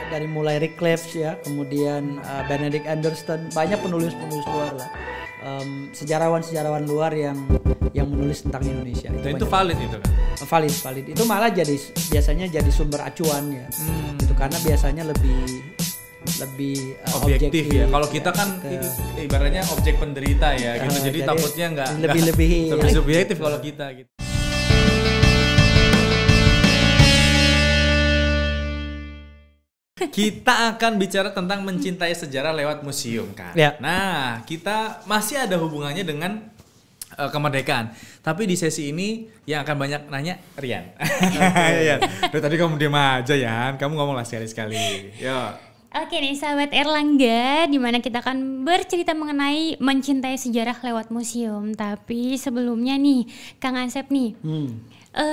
dari mulai Rick Cleves ya, kemudian Benedict Anderson, banyak penulis-penulis luar lah. Sejarawan-sejarawan luar yang menulis tentang Indonesia. Dan itu valid itu kan? Valid. Itu malah biasanya jadi sumber acuan ya. Itu karena biasanya lebih objektif ya. Kalau kita kan ibaratnya objek penderita ya gitu. Jadi takutnya nggak lebih subjektif kalau kita gitu. Kita akan bicara tentang mencintai sejarah lewat museum kan. Ya. Nah, kita masih ada hubungannya dengan kemerdekaan. Tapi di sesi ini yang akan banyak nanya Rian. Rian, dari tadi kamu diam aja ya. Kamu ngomonglah sekali-sekali. Yo. Oke nih sahabat Erlangga, dimana kita akan bercerita mengenai mencintai sejarah lewat museum. Tapi sebelumnya nih, Kang Asep nih,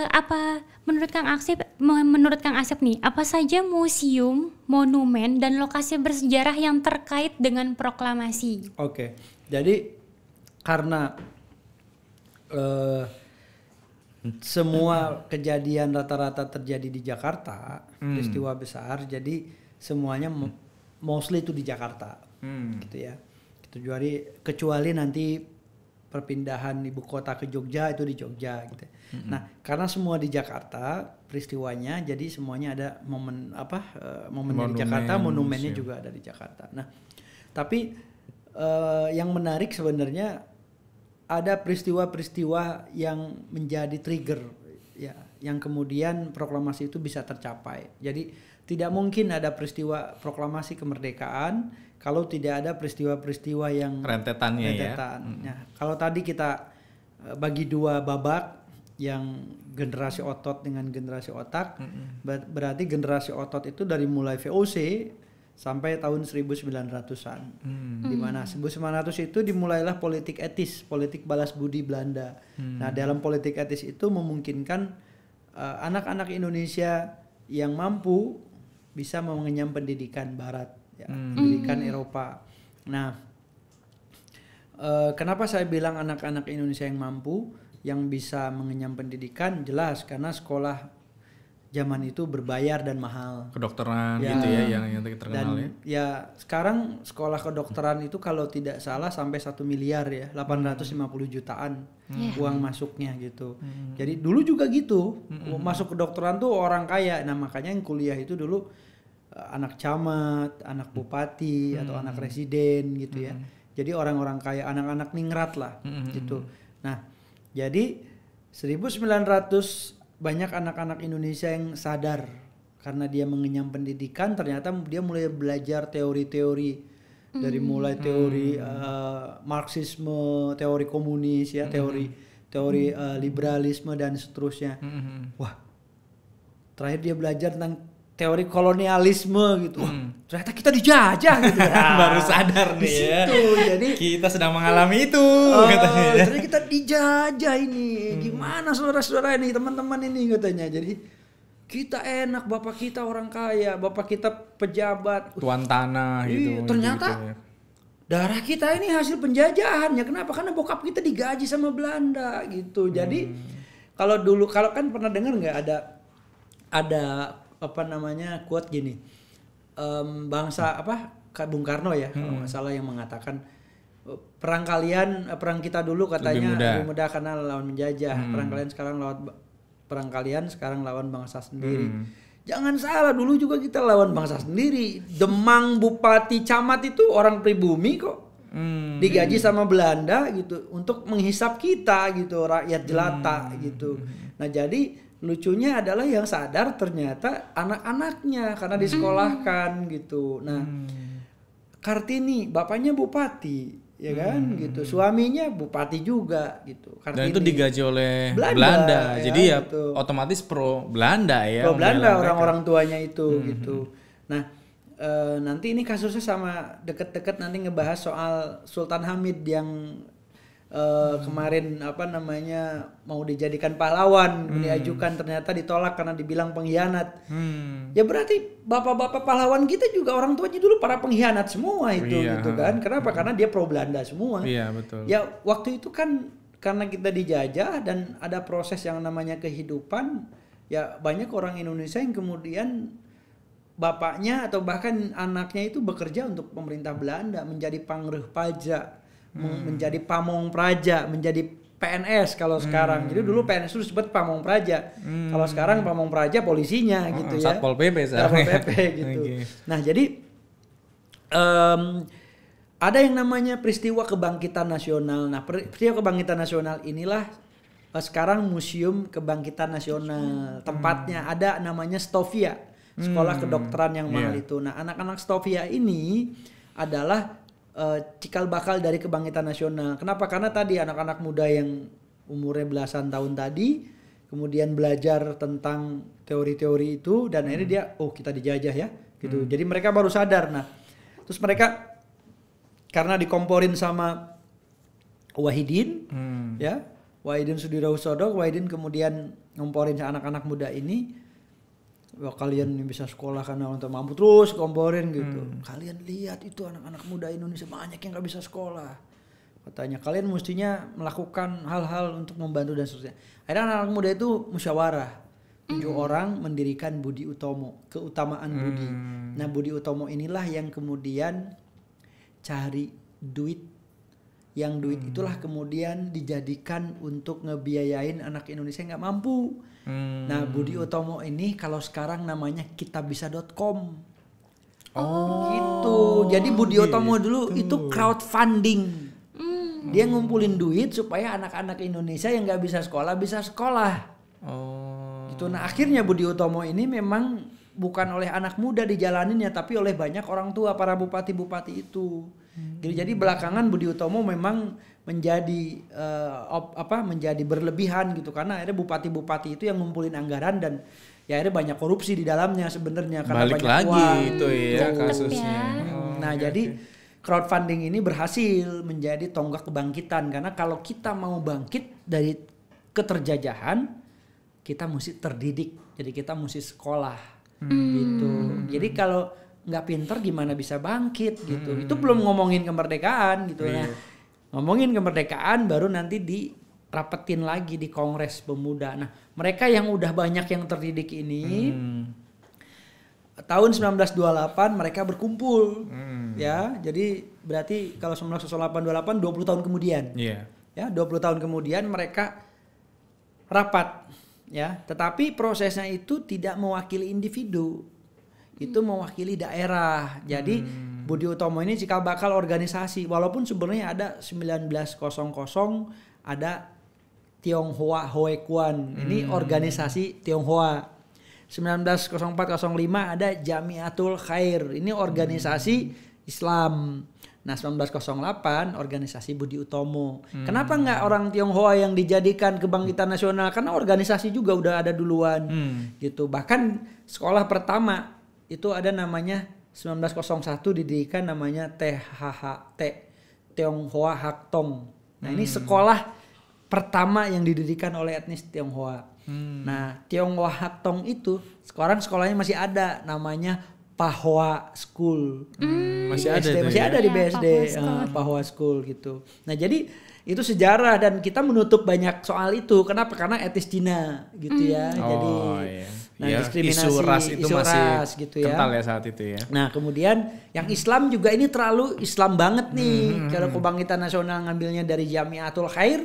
apa menurut Kang Asep nih, apa saja museum, monumen, dan lokasi bersejarah yang terkait dengan proklamasi? Oke, jadi karena semua kejadian rata-rata terjadi di Jakarta, peristiwa besar, jadi semuanya mostly itu di Jakarta, gitu ya. Kecuali nanti perpindahan ibu kota ke Jogja itu di Jogja, gitu. Nah, karena semua di Jakarta peristiwanya, jadi semuanya ada momen di Jakarta, monumennya juga ada di Jakarta. Nah, tapi yang menarik sebenarnya ada peristiwa-peristiwa yang menjadi trigger ya, yang kemudian proklamasi itu bisa tercapai. Jadi tidak mungkin ada peristiwa proklamasi kemerdekaan kalau tidak ada peristiwa-peristiwa yang rentetannya. Ya. Nah, kalau tadi kita bagi dua babak, yang generasi otot dengan generasi otak, berarti generasi otot itu dari mulai VOC sampai tahun 1900-an. Di mana 1900 itu dimulailah politik etis, politik balas budi Belanda. Nah, dalam politik etis itu memungkinkan anak-anak Indonesia yang mampu bisa mengenyam pendidikan barat ya, pendidikan Eropa. Nah, kenapa saya bilang anak-anak Indonesia yang mampu, yang bisa mengenyam pendidikan? Jelas karena sekolah zaman itu berbayar dan mahal. Kedokteran ya, gitu ya yang terkenal dan ya. Sekarang sekolah kedokteran itu kalau tidak salah sampai 1 miliar ya, 850 jutaan uang masuknya gitu. Jadi dulu juga gitu. Masuk kedokteran tuh orang kaya. Nah, makanya yang kuliah itu dulu anak camat, anak bupati atau anak residen gitu ya. Jadi orang-orang kaya, anak-anak ningrat lah gitu. Nah, jadi 1900 banyak anak-anak Indonesia yang sadar karena dia mengenyam pendidikan, ternyata dia mulai belajar teori-teori dari mulai teori Marxisme, teori komunis ya, teori liberalisme dan seterusnya. Wah, terakhir dia belajar tentang teori kolonialisme gitu. Wah, ternyata kita dijajah gitu. Baru sadar nih ya. Jadi kita sedang mengalami itu katanya. Ternyata kita dijajah ini. Gimana saudara-saudara ini, teman-teman ini katanya. Jadi kita enak, bapak kita orang kaya, bapak kita pejabat, tuan tanah gitu. Ternyata gitu ya. Darah kita ini hasil penjajahan ya. Kenapa? Karena bokap kita digaji sama Belanda gitu. Jadi kalau kan pernah dengar nggak ada apa namanya quote gini, bangsa Bung Karno ya kalau nggak salah yang mengatakan perang kita dulu katanya lebih mudah karena lawan menjajah, perang kalian sekarang lawan bangsa sendiri. Jangan salah, dulu juga kita lawan bangsa sendiri. Demang, bupati, camat itu orang pribumi kok, digaji sama Belanda gitu untuk menghisap kita gitu, rakyat jelata gitu. Nah, jadi lucunya adalah yang sadar ternyata anak-anaknya karena disekolahkan gitu. Nah, Kartini bapaknya bupati, ya kan gitu. Suaminya bupati juga gitu. Kartini. Dan itu digaji oleh Belanda. Jadi ya gitu. Otomatis pro Belanda ya. Pro Belanda orang-orang tuanya itu gitu. Nah, nanti ini kasusnya sama deket-deket nanti ngebahas soal Sultan Hamid yang kemarin mau dijadikan pahlawan, diajukan ternyata ditolak karena dibilang pengkhianat. Ya berarti bapak-bapak pahlawan kita juga orang tuanya dulu para pengkhianat semua itu gitu kan. Kenapa? Karena dia pro Belanda semua. Iya, betul. Ya waktu itu kan karena kita dijajah dan ada proses yang namanya kehidupan, ya banyak orang Indonesia yang kemudian bapaknya atau bahkan anaknya itu bekerja untuk pemerintah Belanda, menjadi pangreh pajak, menjadi pamong praja, menjadi PNS kalau sekarang. Jadi dulu PNS itu disebut pamong praja. Kalau sekarang pamong praja polisinya gitu ya. Satpol PP Satpol PP gitu. Okay. Nah, jadi ada yang namanya peristiwa kebangkitan nasional. Nah, peristiwa kebangkitan nasional inilah sekarang Museum Kebangkitan Nasional. Tempatnya ada namanya Stovia, sekolah kedokteran yang mahal itu. Nah, anak-anak Stovia ini adalah cikal bakal dari kebangkitan nasional. Kenapa? Karena tadi anak-anak muda yang umurnya belasan tahun tadi kemudian belajar tentang teori-teori itu dan akhirnya dia kita dijajah ya gitu. Jadi mereka baru sadar. Nah, terus mereka karena dikomporin sama Wahidin ya, Wahidin Sudirohusodo, Wahidin kemudian ngomporin anak-anak muda ini, wah, kalian bisa sekolah karena orang tua mampu, terus komporin gitu. Kalian lihat itu anak-anak muda Indonesia banyak yang gak bisa sekolah. Katanya kalian mestinya melakukan hal-hal untuk membantu dan seterusnya. Akhirnya anak-anak muda itu musyawarah. 7 orang mendirikan Budi Utomo, keutamaan budi. Nah, Budi Utomo inilah yang kemudian cari duit. Yang duit itulah kemudian dijadikan untuk ngebiayain anak Indonesia yang gak mampu. Nah, Budi Utomo ini kalau sekarang namanya kitabisa.com. Gitu. Jadi Budi Utomo dulu itu crowdfunding. Dia ngumpulin duit supaya anak-anak Indonesia yang gak bisa sekolah bisa sekolah. Gitu. Nah, akhirnya Budi Utomo ini memang bukan oleh anak muda dijalaninnya, tapi oleh banyak orang tua, para bupati-bupati itu. Jadi belakangan Budi Utomo memang menjadi menjadi berlebihan gitu, karena akhirnya bupati-bupati itu yang ngumpulin anggaran dan ya akhirnya banyak korupsi di dalamnya sebenarnya karena balik banyak lagi uang. itu ya kasusnya. Jadi crowdfunding ini berhasil menjadi tonggak kebangkitan, karena kalau kita mau bangkit dari keterjajahan kita mesti terdidik, jadi kita mesti sekolah gitu. Jadi kalau nggak pinter gimana bisa bangkit gitu. Itu belum ngomongin kemerdekaan gitu. Nah, ngomongin kemerdekaan baru nanti dirapetin lagi di Kongres Pemuda. Nah, mereka yang udah banyak yang terdidik ini tahun 1928 mereka berkumpul. Ya, jadi berarti kalau 1928 20 tahun kemudian. Ya, 20 tahun kemudian mereka rapat ya, tetapi prosesnya itu tidak mewakili individu. Itu mewakili daerah. Jadi Budi Utomo ini cikal bakal organisasi, walaupun sebenarnya ada 1900 ada Tionghoa Hoekuan. Ini organisasi Tionghoa. 1904-05 ada Jamiatul Khair. Ini organisasi Islam. Nah, 1908 organisasi Budi Utomo. Kenapa nggak orang Tionghoa yang dijadikan kebangkitan nasional? Karena organisasi juga udah ada duluan. Gitu. Bahkan sekolah pertama itu ada namanya 1901 didirikan namanya THHT, Tionghoa Hak Tong. Nah, ini sekolah pertama yang didirikan oleh etnis Tionghoa. Nah, Tionghoa Hak Tong itu sekarang sekolahnya masih ada, namanya Pahwa School. Masih ada BSD, masih ada di BSD, Pahwa School gitu. Nah, jadi itu sejarah dan kita menutup banyak soal itu. Kenapa? Karena etnis Cina gitu ya. Jadi nah, diskriminasi isu ras itu masih gitu ya. kental ya saat itu ya. Nah, kemudian yang Islam juga ini terlalu Islam banget nih. Kalau kebangkitan nasional ngambilnya dari Jamiatul Khair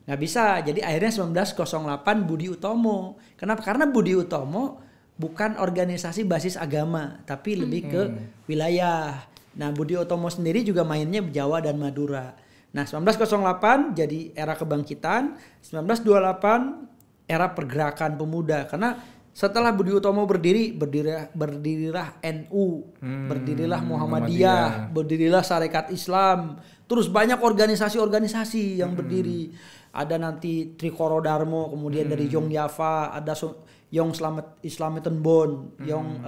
nggak bisa. Jadi akhirnya 1908 Budi Utomo. Kenapa? Karena Budi Utomo bukan organisasi basis agama, tapi lebih ke wilayah. Nah, Budi Utomo sendiri juga mainnya Jawa dan Madura. Nah, 1908 jadi era kebangkitan, 1928 era pergerakan pemuda. Karena setelah Budi Utomo berdirilah NU, berdirilah Muhammadiyah, berdirilah Sarekat Islam. Terus banyak organisasi-organisasi yang berdiri. Ada nanti Trikoro Darmo, kemudian dari Yong Java, ada Yong Islameten Bon, Yong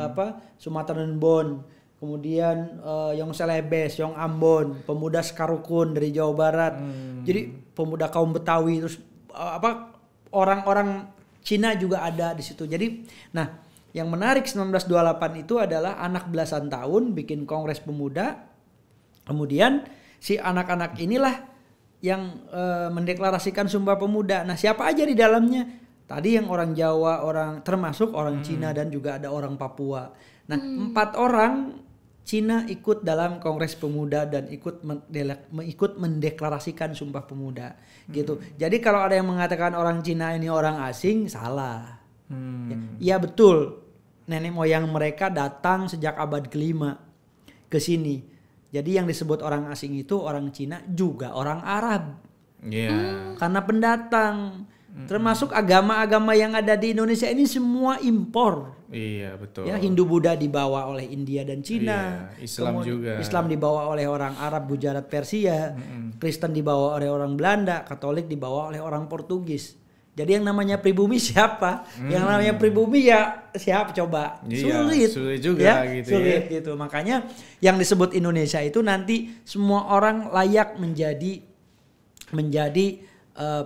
Sumateren Bon, kemudian Yong Selebes, Yong Ambon, pemuda Sekarukun dari Jawa Barat. Jadi pemuda kaum Betawi, terus orang-orang Cina juga ada di situ. Jadi, nah, yang menarik 1928 itu adalah anak belasan tahun bikin Kongres Pemuda. Kemudian si anak-anak inilah yang mendeklarasikan Sumpah Pemuda. Nah, siapa aja di dalamnya? Tadi yang orang Jawa, termasuk orang Cina dan juga ada orang Papua. Nah, 4 orang Cina ikut dalam Kongres Pemuda dan ikut mendeklarasikan Sumpah Pemuda gitu. Jadi kalau ada yang mengatakan orang Cina ini orang asing, salah. Ya betul. Nenek moyang mereka datang sejak abad ke-5 ke sini. Jadi yang disebut orang asing itu orang Cina juga orang Arab. Karena pendatang. Termasuk agama-agama yang ada di Indonesia ini semua impor. Iya, betul. Ya, Hindu Buddha dibawa oleh India dan Cina. Iya, Islam juga. Islam dibawa oleh orang Arab, Gujarat, Persia. Kristen dibawa oleh orang Belanda, Katolik dibawa oleh orang Portugis. Jadi yang namanya pribumi siapa? Yang namanya pribumi ya siapa coba? Iya, sulit juga ya, gitu sulit ya. Gitu. Makanya yang disebut Indonesia itu nanti semua orang layak menjadi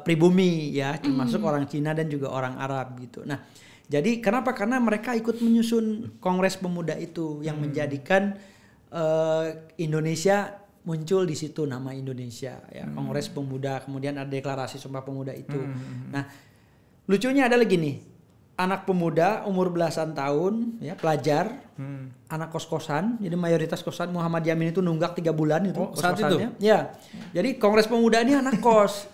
pribumi ya, termasuk orang Cina dan juga orang Arab gitu. Nah, jadi kenapa? Karena mereka ikut menyusun Kongres Pemuda itu yang menjadikan Indonesia muncul di situ nama Indonesia ya, Kongres Pemuda, kemudian ada deklarasi Sumpah Pemuda itu. Nah, lucunya adalah gini. Anak pemuda umur belasan tahun ya, pelajar, anak kos-kosan, jadi mayoritas kosan Muhammad Yamin itu nunggak 3 bulan itu kos-kosannya. Ya. Jadi Kongres Pemuda ini anak kos.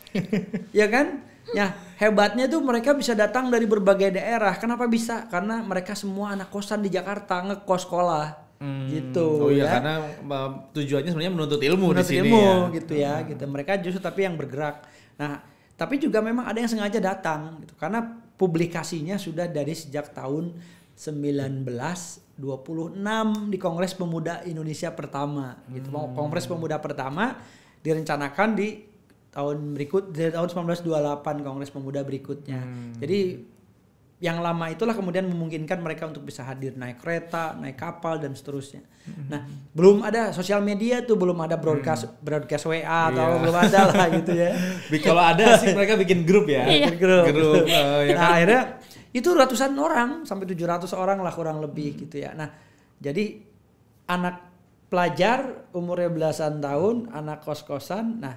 Ya kan? Ya, hebatnya tuh mereka bisa datang dari berbagai daerah. Kenapa bisa? Karena mereka semua anak kosan di Jakarta ngekos sekolah. Gitu. Oh iya, ya. karena tujuannya sebenarnya menuntut ilmu di sini ya. Gitu ya, gitu. Mereka justru tapi yang bergerak. Nah, tapi juga memang ada yang sengaja datang gitu. Karena publikasinya sudah dari sejak tahun 1926 di Kongres Pemuda Indonesia pertama gitu. Kongres Pemuda pertama direncanakan di tahun 1928 Kongres Pemuda berikutnya. Jadi yang lama itulah kemudian memungkinkan mereka untuk bisa hadir naik kereta, naik kapal dan seterusnya. Nah, belum ada sosial media tuh, belum ada broadcast WA atau belum ada lah gitu ya. Kalau ada sih mereka bikin grup ya. Grup. Ya nah, akhirnya itu ratusan orang sampai 700 orang lah kurang lebih gitu ya. Nah, jadi anak pelajar umurnya belasan tahun, anak kos-kosan. Nah,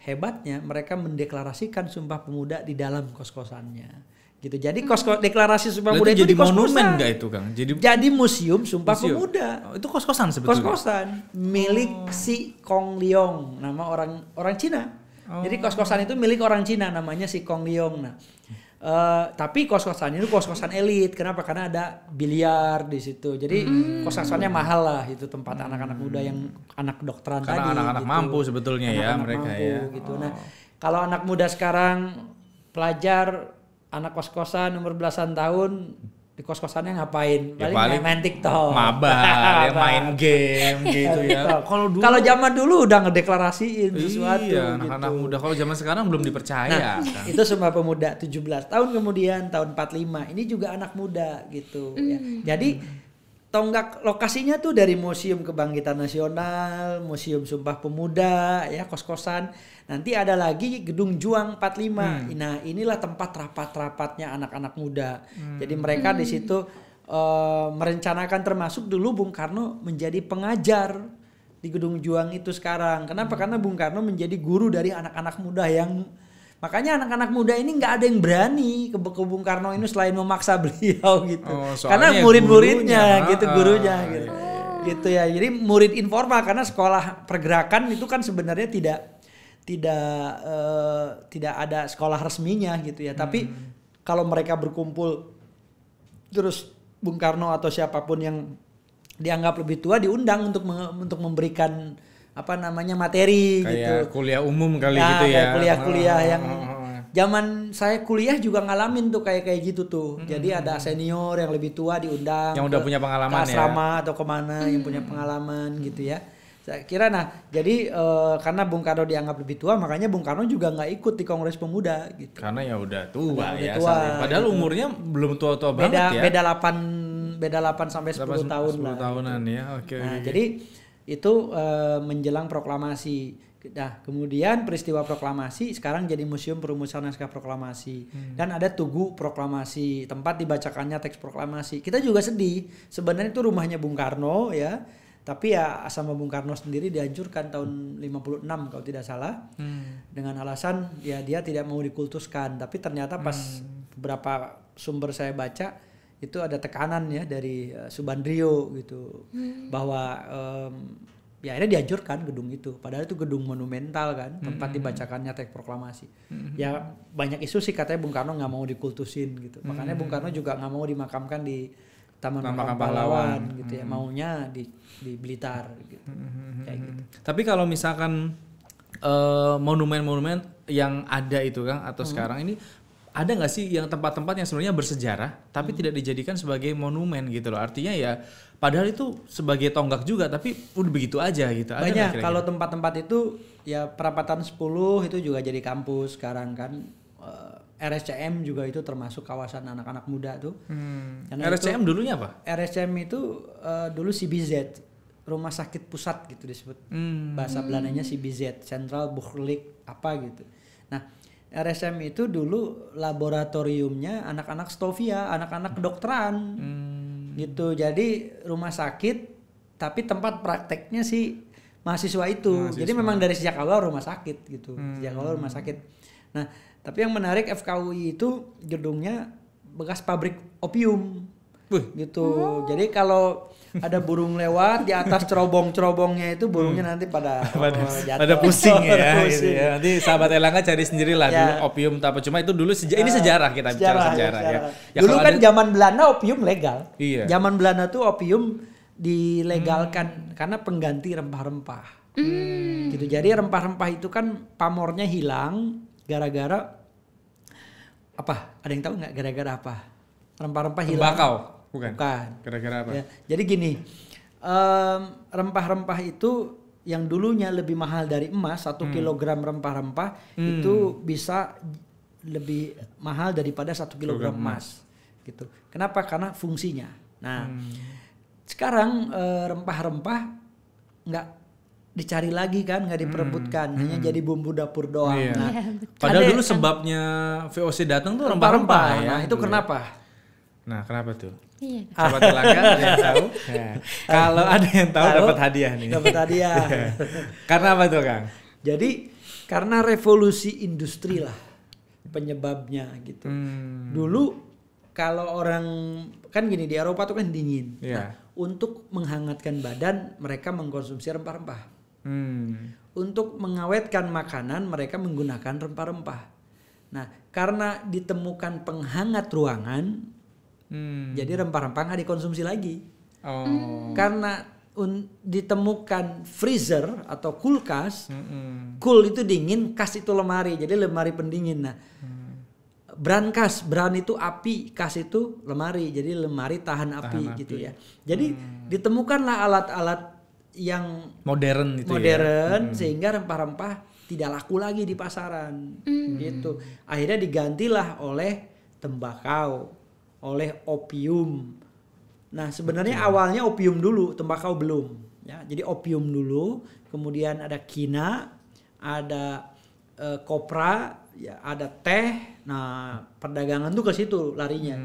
hebatnya mereka mendeklarasikan Sumpah Pemuda di dalam kos-kosannya. Gitu. Jadi deklarasi Sumpah Pemuda itu jadi di kos-kosan. monumen nggak itu, Kang? Jadi museum Sumpah Pemuda. Itu kos-kosan sebetulnya. Kos-kosan milik si Kong Leong, nama orang Cina. Jadi kos-kosan itu milik orang Cina, namanya si Kong Leong. Nah, tapi kos-kosan itu kos-kosan elit. Kenapa? Karena ada biliar di situ. Jadi kos-kosannya mahal lah, itu tempat anak-anak muda yang anak kedokteran tadi. Karena anak-anak gitu. mampu sebetulnya anak-anak mereka mampu, ya. Gitu. Nah, kalau anak muda sekarang pelajar anak kos-kosan umur belasan tahun di kos-kosannya ngapain? Paling main TikTok, mabar, main game gitu ya. Kalau zaman dulu udah ngedeklarasiin sesuatu. Iya, anak-anak gitu. muda. Kalau zaman sekarang belum dipercaya. Nah, itu Sumpah Pemuda 17 tahun kemudian tahun 45 ini juga anak muda gitu. Ya. Jadi tonggak lokasinya tuh dari Museum Kebangkitan Nasional, Museum Sumpah Pemuda, ya kos-kosan. Nanti ada lagi Gedung Juang 45. Nah, inilah tempat rapat-rapatnya anak-anak muda. Jadi mereka di situ merencanakan, termasuk dulu Bung Karno menjadi pengajar di Gedung Juang itu sekarang. Kenapa? Karena Bung Karno menjadi guru dari anak-anak muda yang makanya anak-anak muda ini nggak ada yang berani ke Bung Karno ini selain memaksa beliau gitu. Karena murid-muridnya gitu, gurunya gitu. Gitu ya. Jadi murid informal, karena sekolah pergerakan itu kan sebenarnya tidak ada sekolah resminya gitu ya. Tapi kalau mereka berkumpul terus Bung Karno atau siapapun yang dianggap lebih tua diundang untuk memberikan materi kayak gitu. Kuliah umum kali gitu ya. Kuliah-kuliah yang zaman saya kuliah juga ngalamin tuh kayak gitu tuh. Jadi ada senior yang lebih tua diundang. Yang udah punya pengalaman ke asrama atau kemana yang punya pengalaman gitu ya. Saya kira jadi karena Bung Karno dianggap lebih tua, makanya Bung Karno juga nggak ikut di Kongres Pemuda gitu. Karena ya udah tua ya. gitu. Padahal umurnya belum tua-tua banget ya. Beda 8 sampai 10 tahun 10 tahunan gitu. Ya. Oke. Jadi itu menjelang proklamasi. Nah, kemudian peristiwa proklamasi sekarang jadi Museum Perumusan Naskah Proklamasi. Dan ada Tugu Proklamasi, tempat dibacakannya teks proklamasi. Kita juga sedih. Sebenarnya itu rumahnya Bung Karno ya. Tapi ya sama Bung Karno sendiri dihancurkan tahun 56 kalau tidak salah. Dengan alasan ya dia tidak mau dikultuskan. Tapi ternyata pas beberapa sumber saya baca itu ada tekanan ya dari Subandrio gitu bahwa ya akhirnya dihancurkan gedung itu, padahal itu gedung monumental kan, tempat dibacakannya teks proklamasi. Ya banyak isu sih katanya Bung Karno nggak mau dikultusin gitu, makanya Bung Karno juga nggak mau dimakamkan di Taman Makam Pahlawan gitu ya, maunya di Blitar gitu. Kayak gitu. Tapi kalau misalkan monumen-monumen yang ada itu Kang atau sekarang ini, ada nggak sih yang tempat-tempat yang sebenarnya bersejarah tapi tidak dijadikan sebagai monumen gitu loh? Artinya ya padahal itu sebagai tonggak juga tapi udah begitu aja gitu. Ada banyak kalau tempat-tempat itu ya Perapatan 10 itu juga jadi kampus sekarang kan. RSCM juga itu termasuk kawasan anak-anak muda tuh. RSCM dulunya apa? RSCM itu dulu CBZ, rumah sakit pusat gitu disebut. Bahasa Belandanya CBZ, Central Buchlik apa gitu. Nah RSM itu dulu laboratoriumnya anak-anak Stovia, anak-anak kedokteran gitu. Jadi rumah sakit tapi tempat prakteknya si mahasiswa itu. Jadi memang dari sejak awal rumah sakit gitu. Sejak awal rumah sakit. Nah, tapi yang menarik FKUI itu gedungnya bekas pabrik opium. Gitu. Jadi kalau ada burung lewat di atas cerobong-cerobongnya itu burungnya nanti pada pusing ya, gitu ya. Nanti sahabat Erlangga cari sendirilah dulu opium apa cuma itu dulu ini sejarah kita bicara sejarah ya. Dulu kan zaman Belanda opium legal. Iya. Zaman Belanda tuh opium dilegalkan karena pengganti rempah-rempah. Gitu. Jadi rempah-rempah itu kan pamornya hilang gara-gara apa? Ada yang tahu nggak gara-gara apa? Rempah-rempah hilang. Tembakau. Bukan. Gara-gara apa? Ya, jadi gini, rempah-rempah itu yang dulunya lebih mahal dari emas, 1 kilogram rempah-rempah itu bisa lebih mahal daripada 1 kilogram emas. Gitu. Kenapa? Karena fungsinya. Nah, sekarang rempah-rempah nggak dicari lagi kan, nggak diperebutkan, hanya jadi bumbu dapur doang. Iya. Nah, padahal dulu sebabnya VOC datang tuh rempah-rempah ya. Nah, itu kenapa? Nah, kenapa tuh? Iya. Sahabat Erlangga ada yang tahu? Ya. Kalau ada yang tahu dapat hadiah nih. Dapat hadiah. Karena apa tuh, Kang? Jadi karena revolusi industri lah penyebabnya gitu. Dulu kalau orang kan gini di Eropa tuh kan dingin. Nah, untuk menghangatkan badan mereka mengkonsumsi rempah-rempah. Untuk mengawetkan makanan mereka menggunakan rempah-rempah. Nah, karena ditemukan penghangat ruangan, jadi rempah-rempah nggak dikonsumsi lagi. Karena ditemukan freezer atau kulkas, cool itu dingin, kas itu lemari, jadi lemari pendingin. Nah, brankas, bran itu api, kas itu lemari, jadi lemari tahan api gitu ya. Jadi ditemukanlah alat-alat yang modern sehingga rempah-rempah tidak laku lagi di pasaran gitu. Akhirnya digantilah oleh tembakau, oleh opium. Nah sebenarnya awalnya opium dulu, tembakau belum. Ya, jadi opium dulu, kemudian ada kina, ada kopra, ya, ada teh. Nah perdagangan tuh ke situ larinya,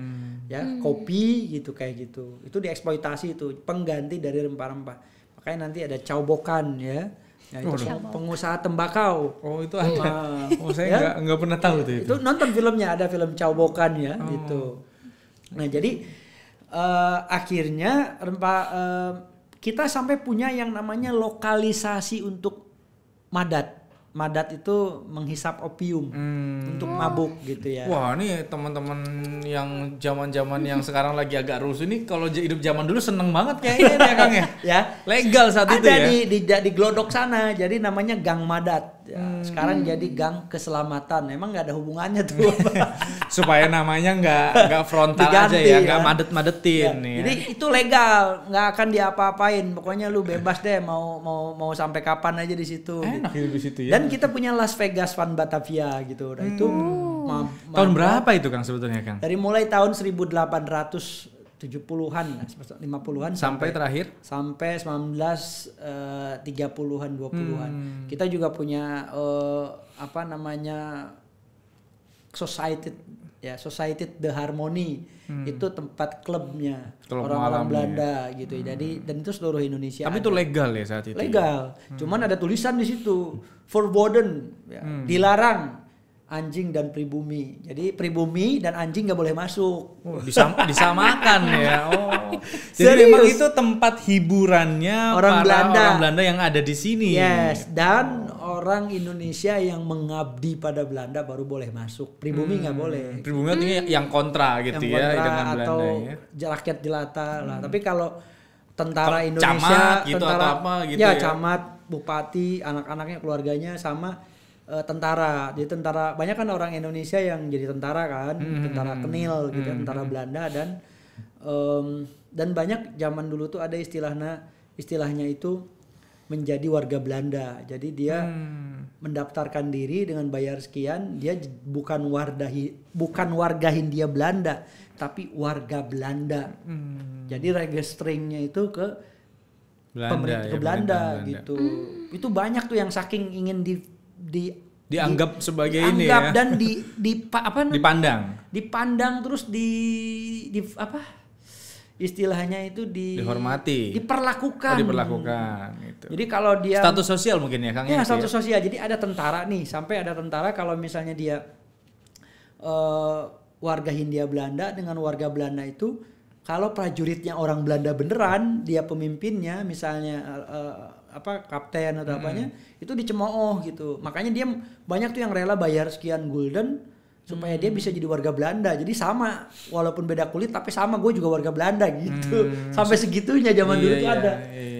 ya kopi gitu kayak gitu. Itu dieksploitasi itu pengganti dari rempah-rempah. Makanya nanti ada caubokan ya. Nah, itu pengusaha tembakau. Oh itu ada. Saya nggak pernah tahu tuh itu. Itu nonton filmnya, ada film caubokan ya gitu. Nah jadi akhirnya kita sampai punya yang namanya lokalisasi untuk madat. Madat itu menghisap opium untuk mabuk gitu ya. Wah ini teman-teman yang zaman-zaman yang sekarang lagi agak rusuh nih kalau hidup zaman dulu seneng banget kayaknya ya Kang ya. Ya legal saat itu ya. Ada di Glodok sana, jadi namanya Gang Madat. Ya, sekarang jadi Gang Keselamatan. Emang nggak ada hubungannya tuh. Supaya namanya nggak frontal diganti, aja ya, nggak madet-madetin. Ya. Jadi itu legal, nggak akan diapa-apain. Pokoknya lu bebas deh mau sampai kapan aja di situ. Enak hidup di situ ya. Dan kita punya Las Vegas Van Batavia gitu. Nah itu tahun berapa itu Kang sebetulnya Kang? Dari mulai tahun 1870-an, 50-an sampai terakhir sampai 1930-an, 20-an. Kita juga punya Society The Harmony. Itu tempat klubnya orang-orang Belanda gitu. Jadi dan itu seluruh Indonesia. Tapi itu legal ya saat itu. Legal. Cuman ada tulisan di situ, forbidden, ya, dilarang. anjing dan pribumi. Jadi pribumi dan anjing nggak boleh masuk. Disamakan ya. Oh. Jadi Serius. memang itu tempat hiburannya Orang orang Belanda yang ada di sini. Yes, dan orang Indonesia yang mengabdi pada Belanda baru boleh masuk. Pribumi nggak boleh. Pribumi artinya yang kontra gitu Yang ya kontra dengan atau Belanda ya. rakyat jelata lah. Tapi kalau tentara Kalau Indonesia, camat gitu tentara, atau apa gitu ya, ya. camat, bupati, anak-anaknya, keluarganya sama tentara. Jadi tentara, banyak kan orang Indonesia yang jadi tentara kan, tentara Kenil gitu, tentara Belanda dan banyak zaman dulu tuh ada istilahnya itu menjadi warga Belanda. Jadi dia mendaftarkan diri dengan bayar sekian, dia bukan warga Hindia Belanda, tapi warga Belanda. Jadi registeringnya itu ke pemerintah ke Belanda gitu. Itu banyak tuh yang saking ingin dianggap sebagai ini ya. Dan dipandang terus istilahnya itu dihormati, diperlakukan gitu. Jadi kalau dia status sosial mungkin ya Kang ya, status sosial. Jadi ada tentara nih, sampai ada tentara kalau misalnya dia warga Hindia Belanda dengan warga Belanda itu, kalau prajuritnya orang Belanda beneran, dia pemimpinnya misalnya kapten atau apanya, itu dicemooh gitu. Makanya dia banyak tuh yang rela bayar sekian gulden supaya dia bisa jadi warga Belanda. Jadi sama, walaupun beda kulit tapi sama, gue juga warga Belanda gitu. Sampai segitunya zaman dulu tuh ada.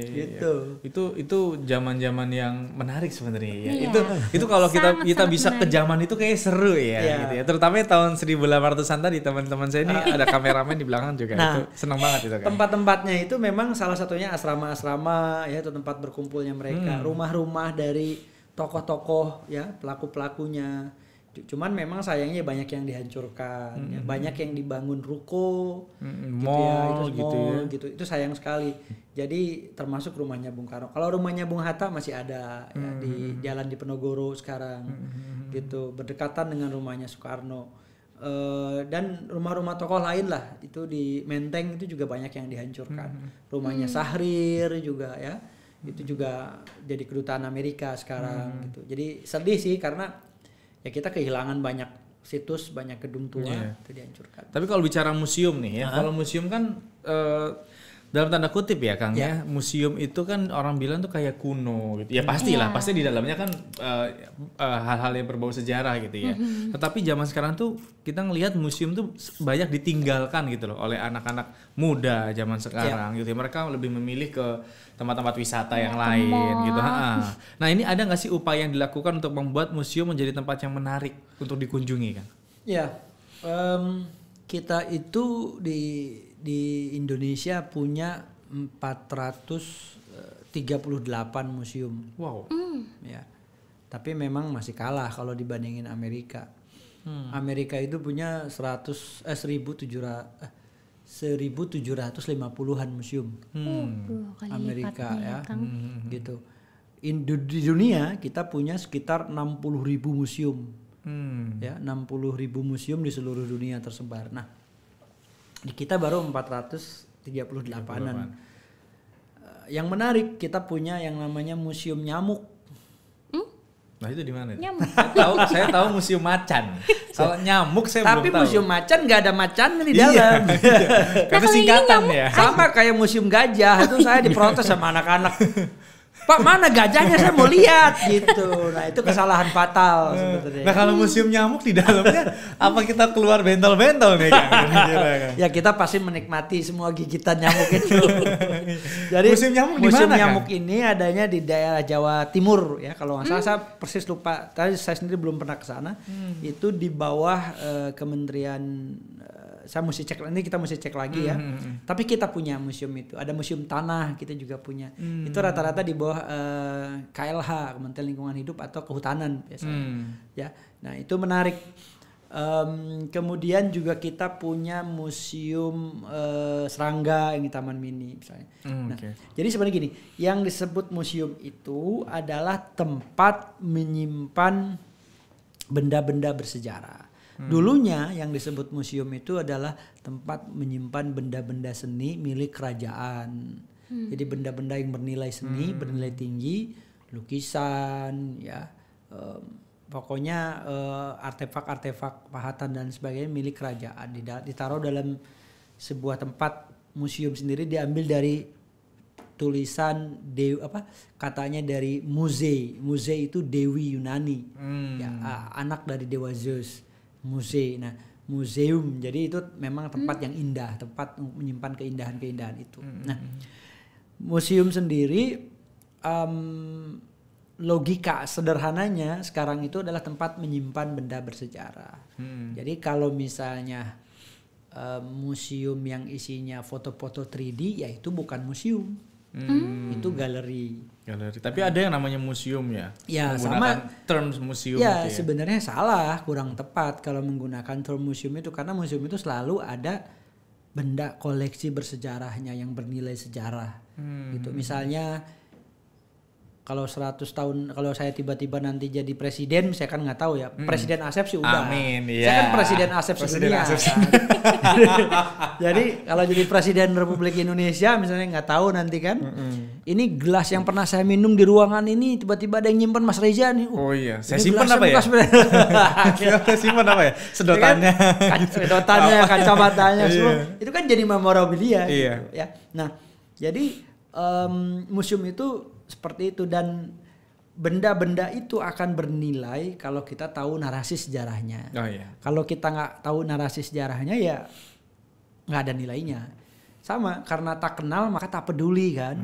Gitu. Itu zaman-zaman yang menarik sebenarnya ya. Itu kalau kita bisa ke zaman itu kayak seru ya gitu ya. Terutama tahun 1800-an tadi, teman-teman saya ini ada kameramen di belakang juga. Itu senang banget itu kan. Tempat-tempatnya itu memang salah satunya asrama-asrama ya, itu tempat berkumpulnya mereka. Rumah-rumah dari tokoh-tokoh ya, pelaku-pelakunya. Cuman memang sayangnya banyak yang dihancurkan, ya. Banyak yang dibangun ruko, mall gitu. Itu sayang sekali. Jadi termasuk rumahnya Bung Karno. Kalau rumahnya Bung Hatta masih ada ya, di Jalan Diponegoro sekarang, gitu, berdekatan dengan rumahnya Soekarno. Dan rumah-rumah tokoh lain lah, itu di Menteng itu juga banyak yang dihancurkan. Rumahnya Sahrir juga ya, itu juga jadi kedutaan Amerika sekarang, gitu. Jadi sedih sih karena ya kita kehilangan banyak situs, banyak gedung tua itu dihancurkan. Tapi kalau bicara museum nih ya, kalau museum kan dalam tanda kutip ya Kang ya, museum itu kan orang bilang tuh kayak kuno gitu. Ya pastilah, pasti di dalamnya kan hal-hal yang berbau sejarah gitu ya. Tetapi zaman sekarang tuh kita ngelihat museum tuh banyak ditinggalkan gitu loh oleh anak-anak muda zaman sekarang gitu. Mereka lebih memilih ke tempat-tempat wisata yang lain gitu. Nah ini ada nggak sih upaya yang dilakukan untuk membuat museum menjadi tempat yang menarik untuk dikunjungi Kang? Ya, kita itu di Indonesia punya 438 museum. Wow. Ya. Tapi memang masih kalah kalau dibandingin Amerika. Amerika itu punya 1750-an museum. Amerika ya. Gitu. Di dunia kita punya sekitar 60.000 museum. Ya, 60.000 museum di seluruh dunia tersebar. Nah, di kita baru 438-an. Yang menarik, kita punya yang namanya Museum Nyamuk. Nah itu di mana? Nyamuk. Saya tahu museum macan. Kalau nyamuk saya belum tahu. Tapi museum macan nggak ada macannya di dalam. Karena singkatan ya. Sama kayak museum gajah, itu saya diprotes sama anak-anak. Pak, mana gajahnya, saya mau lihat gitu. Nah itu kesalahan fatal sebetulnya. Nah kalau museum nyamuk di dalamnya, apa kita keluar bentol-bentol nih Kang? Ya kita pasti menikmati semua gigitan nyamuk itu. Jadi museum nyamuk di museum mana, nyamuk ini adanya di daerah Jawa Timur ya, kalau nggak salah, saya persis lupa. Tadi saya sendiri belum pernah ke sana. Itu di bawah Kementerian. Saya mesti cek, ini kita mesti cek lagi ya. Tapi kita punya museum itu. Ada museum tanah kita juga punya. Itu rata-rata di bawah KLH, Kementerian Lingkungan Hidup atau Kehutanan biasanya. Ya, nah itu menarik. Kemudian juga kita punya museum serangga yang di Taman Mini misalnya. Nah, jadi sebenarnya gini, yang disebut museum itu adalah tempat menyimpan benda-benda bersejarah. Dulunya yang disebut museum itu adalah tempat menyimpan benda-benda seni milik kerajaan. Jadi benda-benda yang bernilai seni, bernilai tinggi, lukisan, ya, pokoknya artefak-artefak pahatan dan sebagainya milik kerajaan ditaruh dalam sebuah tempat. Museum sendiri diambil dari tulisan katanya dari Muze itu dewi Yunani, ya, anak dari dewa Zeus. Muze, nah museum, jadi itu memang tempat yang indah, tempat menyimpan keindahan-keindahan itu. Nah, museum sendiri logika sederhananya sekarang itu adalah tempat menyimpan benda bersejarah. Jadi kalau misalnya museum yang isinya foto-foto 3D, ya itu bukan museum, itu galeri. Tapi ada yang namanya museum ya? Ya menggunakan term museum. Ya sebenarnya salah, kurang tepat kalau menggunakan term museum itu, karena museum itu selalu ada benda koleksi bersejarahnya yang bernilai sejarah. Gitu. Misalnya kalau 100 tahun, kalau saya tiba-tiba nanti jadi presiden, saya kan nggak tahu ya. Presiden Asep sih udah. Amin, saya kan presiden Asep sedunia. Jadi kalau jadi presiden Republik Indonesia misalnya nggak tahu nanti kan. Ini gelas yang pernah saya minum di ruangan ini tiba-tiba ada yang nyimpan Mas Reza nih. Oh iya, saya simpan apa ya? Saya simpan apa ya? Sedotannya. Sedotannya, kacamatanya semua. Itu kan jadi memorabilia gitu, ya. Nah, jadi museum itu seperti itu, dan benda-benda itu akan bernilai kalau kita tahu narasi sejarahnya. Kalau kita nggak tahu narasi sejarahnya ya nggak ada nilainya. Sama, karena tak kenal maka tak peduli kan.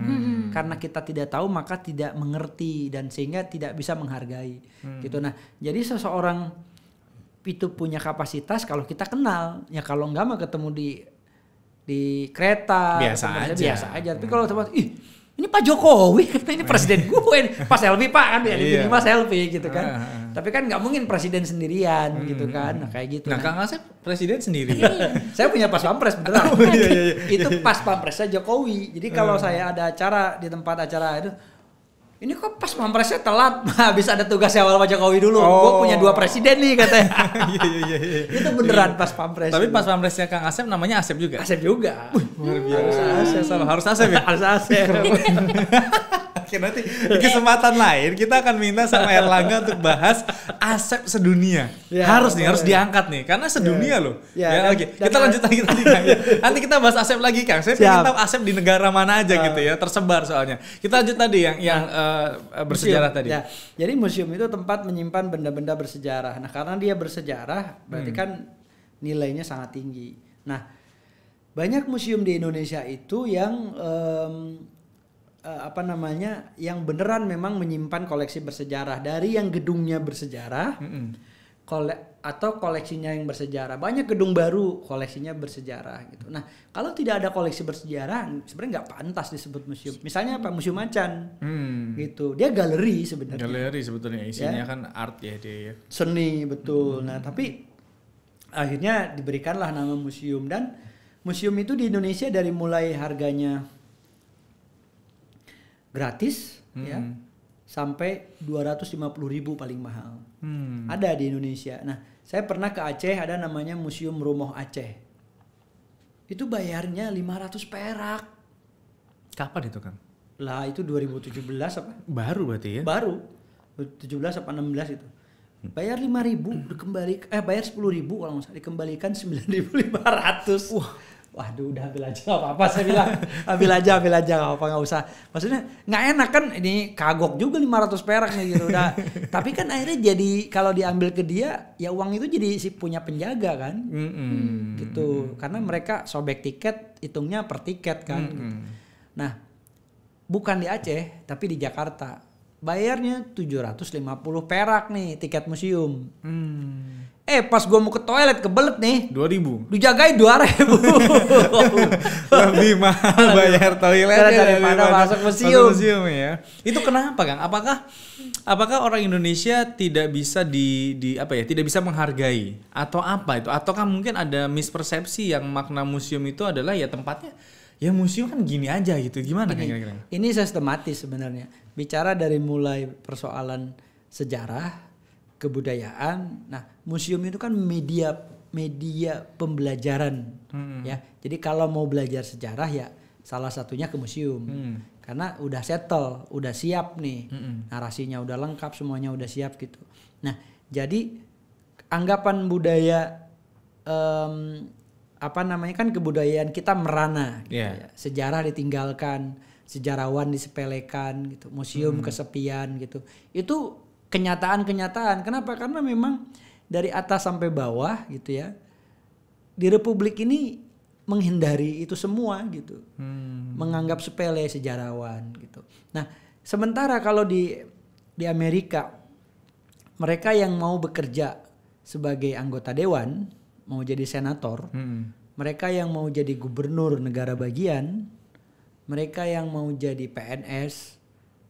Karena kita tidak tahu maka tidak mengerti, dan sehingga tidak bisa menghargai. Gitu. Nah, jadi seseorang itu punya kapasitas kalau kita kenal. Ya kalau nggak mah ketemu di kereta biasa aja. Tapi kalau tempat ini Pak Jokowi, ini presiden gue, pas selfie Pak kan, ya di minimal selfie gitu kan. Tapi kan nggak mungkin presiden sendirian gitu kan, nah, kayak gitu. Nah, Kang Asep presiden sendiri. Saya punya pas pampres beneran. Itu pas pampresnya Jokowi. Jadi kalau saya ada acara di tempat acara itu, ini kok pas pampresnya telat, habis ada tugas awal Pak Jokowi dulu. Gue punya 2 presiden nih katanya. Itu beneran pas pampres. Tapi pas pampresnya Kang Asep namanya Asep juga. Asep juga. Luar biasa. Harus Asep ya? Harus Asep. Oke, nanti di kesempatan lain kita akan minta sama Erlangga untuk bahas Asep sedunia. Harus diangkat nih karena sedunia loh. Oke. Kita lanjut lagi tadi Kang. Nanti kita bahas Asep lagi Kang. Saya pengen tahu Asep di negara mana aja gitu ya, tersebar soalnya. Kita lanjut tadi yang bersejarah tadi. Ya. Jadi museum itu tempat menyimpan benda-benda bersejarah. Nah, karena dia bersejarah berarti kan nilainya sangat tinggi. Nah, banyak museum di Indonesia itu yang yang beneran memang menyimpan koleksi bersejarah, dari yang gedungnya bersejarah atau koleksinya yang bersejarah. Banyak gedung baru koleksinya bersejarah gitu. Nah, kalau tidak ada koleksi bersejarah sebenarnya nggak pantas disebut museum. Misalnya apa, Museum Macan gitu, dia galeri sebenarnya. Galeri sebetulnya isinya kan art ya dia ya. Seni, betul. Nah, tapi akhirnya diberikanlah nama museum, dan museum itu di Indonesia dari mulai harganya gratis ya sampai 250.000 paling mahal. Ada di Indonesia. Nah, saya pernah ke Aceh, ada namanya Museum Rumoh Aceh. Itu bayarnya 500 perak. Kapan itu Kang? Lah itu 2017 apa? Baru berarti ya? Baru. 17 apa 16 itu. Bayar 5.000 bayar 10.000 kalau nggak salah, dikembalikan 9.500. Waduh, udah ambil aja nggak apa-apa, saya bilang ambil aja nggak usah. Maksudnya nggak enak kan, ini kagok juga 500 perak nih gitu udah. Tapi kan akhirnya jadi kalau diambil ke dia ya uang itu jadi si punya penjaga kan, gitu. Karena mereka sobek tiket, hitungnya per tiket kan. Gitu. Nah, bukan di Aceh tapi di Jakarta, bayarnya 750 perak nih tiket museum. Pas gua mau ke toilet kebelet nih 2.000 dijagain 2.000. Lebih mahal bayar toilet daripada masuk museum ya. Itu kenapa Kang? Apakah orang Indonesia tidak bisa tidak bisa menghargai atau apa itu? Ataukah mungkin ada mispersepsi yang makna museum itu adalah ya tempatnya ya museum kan gini aja gitu. Gimana kira-kira? Ini sistematis sebenarnya. Bicara dari mulai persoalan sejarah, kebudayaan. Nah, museum itu kan media pembelajaran ya. Jadi kalau mau belajar sejarah ya salah satunya ke museum. Karena udah settle, udah siap nih. Narasinya udah lengkap, semuanya udah siap gitu. Nah, Jadi anggapan budaya kan kebudayaan kita merana gitu ya. Sejarah ditinggalkan, sejarawan disepelekan gitu, museum kesepian gitu. Itu kenyataan-kenyataan. Kenapa? Karena memang dari atas sampai bawah gitu ya. Di Republik ini menghindari itu semua gitu. Menganggap sepele sejarawan gitu. Nah, sementara kalau di Amerika mereka yang mau bekerja sebagai anggota dewan, mau jadi senator, mereka yang mau jadi gubernur negara bagian, mereka yang mau jadi PNS,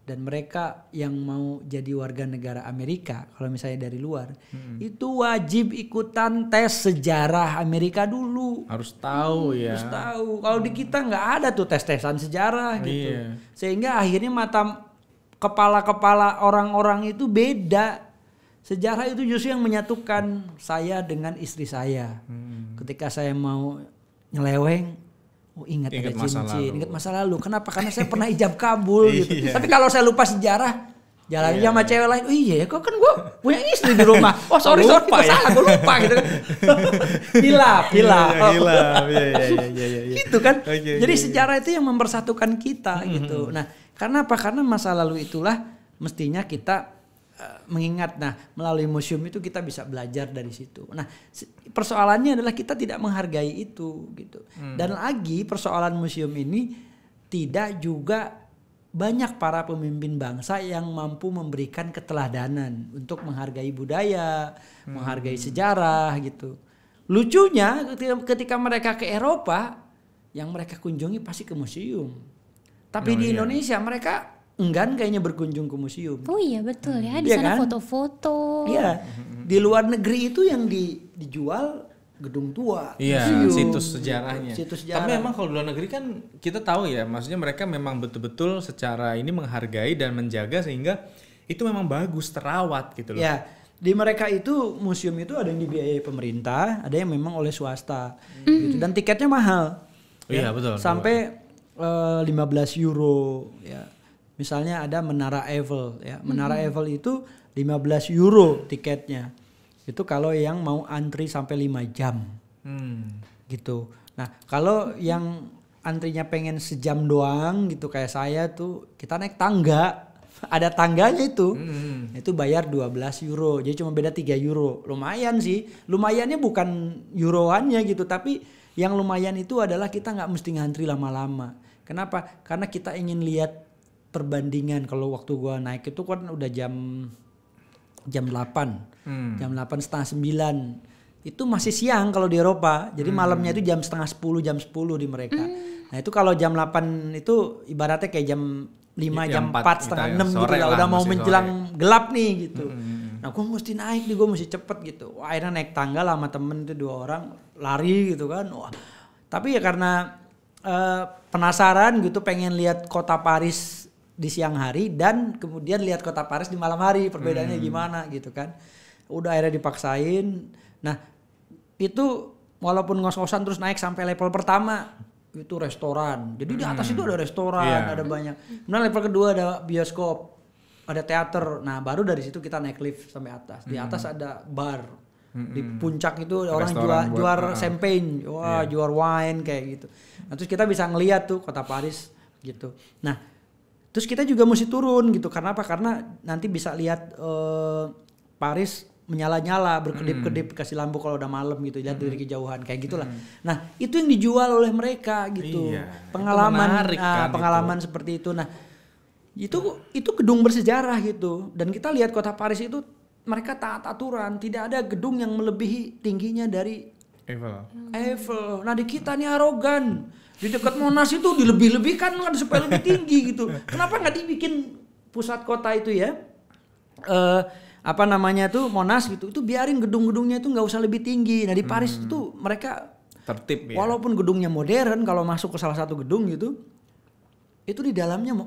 dan mereka yang mau jadi warga negara Amerika, kalau misalnya dari luar, itu wajib ikutan tes sejarah Amerika dulu. Harus tahu ya. Harus tahu. Kalau di kita nggak ada tuh tes-tesan sejarah gitu. Sehingga akhirnya mata kepala-kepala orang-orang itu beda. Sejarah itu justru yang menyatukan saya dengan istri saya. Ketika saya mau nyeleweng, ingat ada cincin, ingat masa lalu. Kenapa? Karena saya pernah ijab kabul gitu. Tapi kalau saya lupa sejarah, jalannya sama cewek lain, oh iya ya, kok kan gue punya istri di rumah. Oh sorry, gue salah, gue lupa gitu kan. Hilaf. Gitu kan. Jadi sejarah itu yang mempersatukan kita gitu. Nah, karena apa? Karena masa lalu itulah mestinya kita mengingat. Nah, melalui museum itu kita bisa belajar dari situ. Nah, persoalannya adalah kita tidak menghargai itu gitu. Dan lagi persoalan museum ini tidak juga banyak para pemimpin bangsa yang mampu memberikan keteladanan untuk menghargai budaya, menghargai sejarah gitu. Lucunya ketika mereka ke Eropa, yang mereka kunjungi pasti ke museum. Tapi di Indonesia mereka enggan kayaknya berkunjung ke museum. Oh iya betul ya, di sana foto-foto. Iya, di luar negeri itu yang dijual gedung tua, museum, situs sejarahnya. Situs sejarah. Tapi memang kalau di luar negeri kan kita tahu ya, maksudnya mereka memang betul-betul secara ini menghargai dan menjaga sehingga itu memang bagus, terawat gitu loh. Ya, di mereka itu museum itu ada yang dibiayai pemerintah, ada yang memang oleh swasta, gitu. Dan tiketnya mahal. Iya betul. Sampai 15 euro ya. Misalnya ada Menara Eiffel ya. Menara Eiffel itu 15 euro tiketnya. Itu kalau yang mau antri sampai 5 jam. Gitu. Nah, kalau yang antrinya pengen sejam doang gitu kayak saya tuh, kita naik tangga. Ada tangganya itu. Itu bayar 12 euro. Jadi cuma beda 3 euro. Lumayan sih. Lumayannya bukan euroannya gitu, tapi yang lumayan itu adalah kita nggak mesti ngantri lama-lama. Kenapa? Karena kita ingin lihat perbandingan. Kalau waktu gua naik itu kan udah jam 8. Jam 8 setengah 9. Itu masih siang kalau di Eropa. Jadi malamnya itu jam setengah 10, jam 10 di mereka. Nah, itu kalau jam 8 itu ibaratnya kayak jam 5, jam 4, setengah 6 gitu lah, udah mau menjelang gelap nih gitu. Nah, gua mesti naik nih, gua mesti cepet gitu. Wah, akhirnya naik tangga lah sama temen itu 2 orang, lari gitu kan. Wah. Tapi ya karena penasaran gitu, pengen lihat kota Paris di siang hari dan kemudian lihat kota Paris di malam hari, perbedaannya gimana gitu kan. Udah akhirnya dipaksain. Nah, itu walaupun ngos-ngosan terus naik sampai level pertama itu restoran. Jadi di atas itu ada restoran, ada banyak. Kemudian level kedua ada bioskop, ada teater. Nah, baru dari situ kita naik lift sampai atas. Di atas ada bar. Di puncak itu orang jual champagne, jual wine kayak gitu. Nah, terus kita bisa ngeliat tuh kota Paris gitu. Nah, terus kita juga mesti turun gitu. Karena apa? Karena nanti bisa lihat Paris menyala-nyala, berkedip-kedip, kasih lampu kalau udah malam gitu, lihat dari kejauhan kayak gitulah. Nah, itu yang dijual oleh mereka gitu. Pengalaman, menarik, kan, pengalaman itu. Seperti itu. Nah, itu gedung bersejarah gitu. Dan kita lihat kota Paris itu mereka taat aturan, tidak ada gedung yang melebihi tingginya dari Eiffel. Nah, di kita nih arogan. Di dekat Monas itu dilebih-lebihkan kan supaya lebih tinggi gitu. Kenapa nggak dibikin pusat kota itu ya? Monas gitu. Itu biarin gedung-gedungnya itu nggak usah lebih tinggi. Nah, di Paris itu mereka tertib ya. Walaupun gedungnya modern, kalau masuk ke salah satu gedung gitu, itu di dalamnya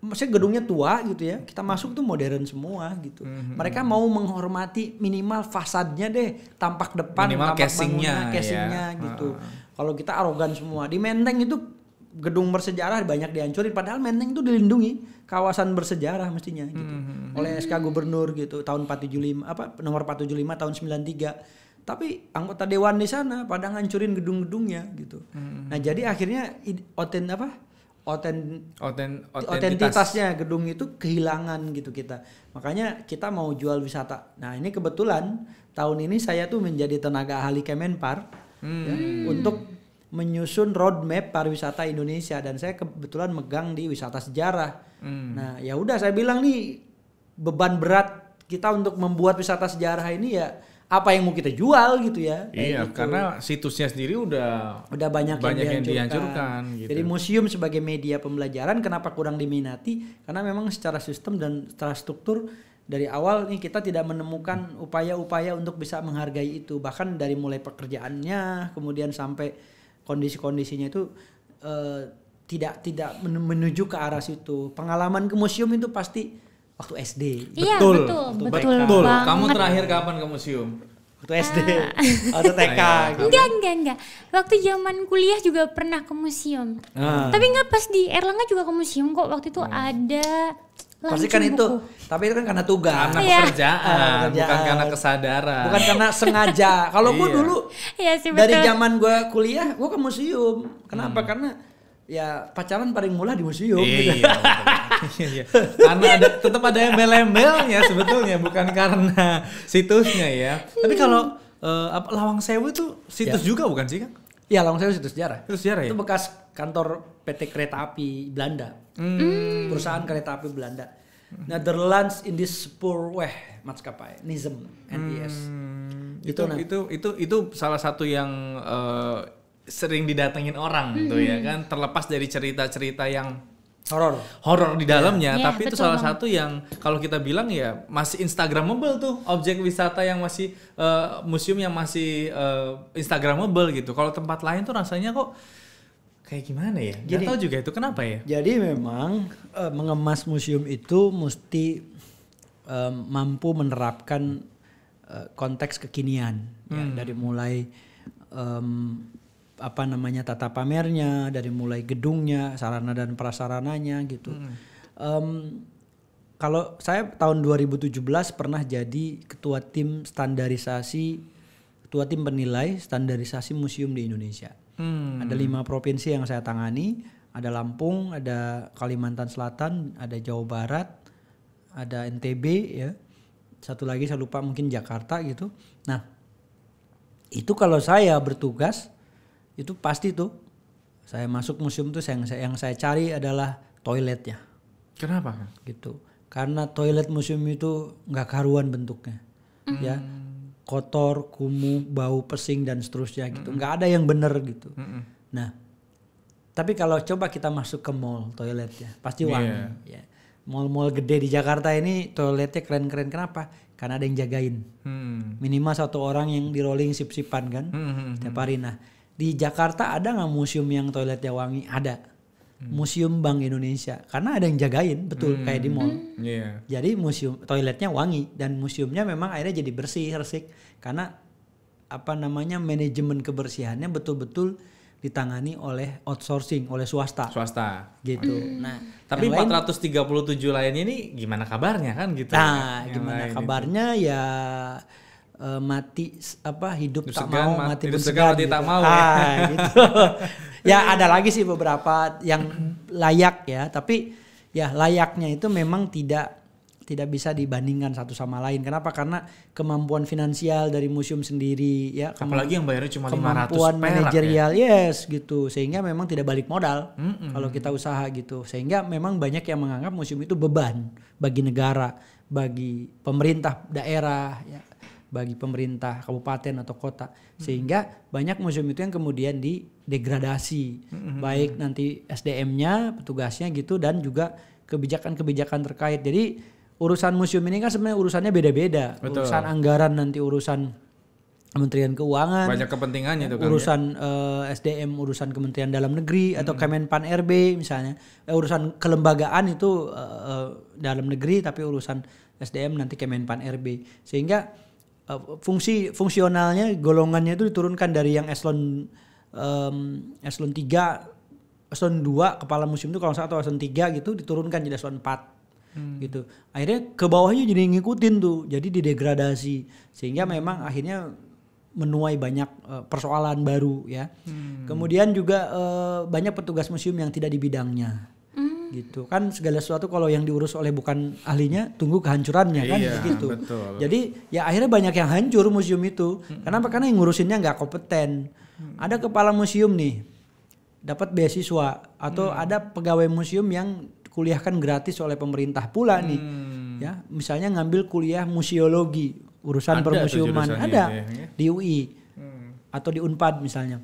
maksudnya gedungnya tua gitu ya, kita masuk tuh modern semua gitu. Mereka mau menghormati minimal fasadnya deh, tampak depan, minimal tampak casingnya bangunan, casingnya gitu. Kalau kita arogan semua. Di Menteng itu gedung bersejarah banyak dihancurin, padahal Menteng itu dilindungi kawasan bersejarah mestinya gitu. Oleh SK Gubernur gitu tahun 475 nomor 475 tahun 93. Tapi anggota dewan di sana pada ngancurin gedung-gedungnya gitu. Nah, jadi akhirnya otentitasnya gedung itu kehilangan gitu kita. Makanya kita mau jual wisata. Nah, ini kebetulan tahun ini saya tuh menjadi tenaga ahli Kemenpar ya, untuk menyusun roadmap pariwisata Indonesia, dan saya kebetulan megang di wisata sejarah. Nah, ya udah saya bilang nih, beban berat kita untuk membuat wisata sejarah ini ya apa yang mau kita jual gitu ya. Iya, gitu. Karena situsnya sendiri udah banyak yang dihancurkan gitu. Jadi museum sebagai media pembelajaran kenapa kurang diminati? Karena memang secara sistem dan secara struktur dari awal nih kita tidak menemukan upaya-upaya untuk bisa menghargai itu. Bahkan dari mulai pekerjaannya kemudian sampai kondisi-kondisinya itu tidak menuju ke arah situ. Pengalaman ke museum itu pasti waktu SD. Iya, betul. Kamu terakhir kapan ke museum? Waktu SD atau TK? Enggak. Waktu zaman kuliah juga pernah ke museum. Tapi enggak pas di Erlangga juga ke museum kok. Waktu itu ada pasti kan itu, tapi itu kan karena tugas, karena pekerjaan, bukan karena kesadaran, bukan karena sengaja. Kalau gue dulu dari zaman gue kuliah, gue ke museum. Kenapa? Karena ya pacaran paling murah di museum. Iya. Karena tetap ada embel-embelnya sebetulnya, bukan karena situsnya ya. Tapi kalau Lawang Sewu itu situs juga bukan sih, Kang? Iya, Lawang Sewu situs sejarah. Situs sejarah ya? Itu bekas kantor PT Kereta Api Belanda. Perusahaan kereta api Belanda. Netherlands Indisch Spoorweg Maatschappij, NISM, NIS. Itu salah satu yang sering didatengin orang tuh ya kan, terlepas dari cerita-cerita yang horor di dalamnya, tapi itu salah satu yang kalau kita bilang ya masih instagramable tuh, objek wisata yang masih museum yang masih instagramable gitu. Kalau tempat lain tuh rasanya kok kayak gimana ya? Gak tahu juga itu kenapa ya. Jadi memang mengemas museum itu mesti mampu menerapkan konteks kekinian ya, dari mulai tata pamernya, dari mulai gedungnya, sarana dan prasarananya gitu. Kalau saya tahun 2017 pernah jadi ketua tim penilai standarisasi museum di Indonesia. Ada 5 provinsi yang saya tangani, ada Lampung, ada Kalimantan Selatan, ada Jawa Barat, ada NTB ya. Satu lagi saya lupa, mungkin Jakarta gitu. Nah, itu kalau saya bertugas itu pasti tuh saya masuk museum tuh yang saya cari adalah toiletnya. Kenapa kan? Gitu. Karena toilet museum itu nggak karuan bentuknya, ya kotor, kumuh, bau pesing dan seterusnya gitu. Nggak ada yang bener gitu. Nah, tapi kalau coba kita masuk ke mall toiletnya pasti wangi. Ya. Mall-mall gede di Jakarta ini toiletnya keren-keren. Kenapa? Karena ada yang jagain. Minimal 1 orang yang di rolling sip-sipan kan setiap hari. Nah, di Jakarta ada nggak museum yang toiletnya wangi? Ada. Museum Bank Indonesia, karena ada yang jagain, betul kayak di mall. Jadi museum toiletnya wangi dan museumnya memang akhirnya jadi bersih, resik karena manajemen kebersihannya betul-betul ditangani oleh outsourcing, oleh swasta gitu. Nah, tapi 437 lainnya ini gimana kabarnya kan gitu. Nah, gimana kabarnya itu? Ya hidup tak mau, mati bersegan gitu. Tak mau gitu. Ya ada lagi sih beberapa yang layak ya, tapi ya layaknya itu memang tidak bisa dibandingkan satu sama lain. Kenapa? Karena kemampuan finansial dari museum sendiri ya, apalagi yang bayarnya cuma 500 kemampuan manajerial ya? Yes gitu, sehingga memang tidak balik modal kalau kita usaha gitu. Sehingga memang banyak yang menganggap museum itu beban bagi negara, bagi pemerintah daerah ya, bagi pemerintah kabupaten atau kota, sehingga banyak museum itu yang kemudian didegradasi, baik nanti SDM-nya, petugasnya gitu, dan juga kebijakan-kebijakan terkait. Jadi urusan museum ini kan sebenarnya urusannya beda-beda. Betul. Urusan anggaran, nanti urusan Kementerian Keuangan, banyak kepentingannya itu kan, urusan SDM, urusan Kementerian Dalam Negeri atau Kemenpan RB misalnya, urusan kelembagaan itu dalam negeri, tapi urusan SDM nanti Kemenpan RB, sehingga fungsionalnya golongannya itu diturunkan dari yang eselon 3 eselon 2 kepala museum itu kalau nggak salah atau eselon 3 gitu diturunkan jadi eselon 4 gitu. Akhirnya ke bawahnya jadi ngikutin tuh, jadi didegradasi sehingga memang akhirnya menuai banyak persoalan baru ya. Kemudian juga banyak petugas museum yang tidak di bidangnya. Gitu kan, segala sesuatu kalau yang diurus oleh bukan ahlinya tunggu kehancurannya kan begitu. Betul. Jadi ya akhirnya banyak yang hancur museum itu. Kenapa? Karena yang ngurusinnya nggak kompeten. Ada kepala museum nih dapat beasiswa atau ada pegawai museum yang kuliahkan gratis oleh pemerintah pula nih. Ya, misalnya ngambil kuliah museologi, urusan permusiuman ada di UI atau di Unpad misalnya.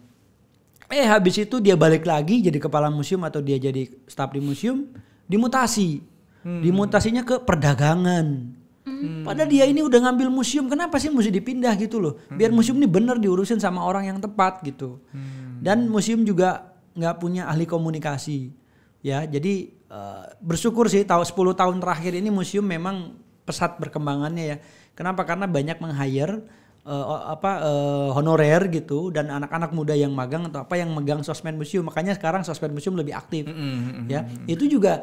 Habis itu dia balik lagi jadi kepala museum atau dia jadi staf di museum, dimutasi. Dimutasinya ke perdagangan. Padahal dia ini udah ngambil museum, kenapa sih mesti dipindah gitu loh? Biar museum ini benar diurusin sama orang yang tepat gitu. Dan museum juga nggak punya ahli komunikasi. Ya, jadi bersyukur sih 10 tahun terakhir ini museum memang pesat perkembangannya ya. Kenapa? Karena banyak meng-hire honorer gitu dan anak-anak muda yang magang atau apa yang megang sosmed museum. Makanya sekarang sosmed museum lebih aktif. Ya, itu juga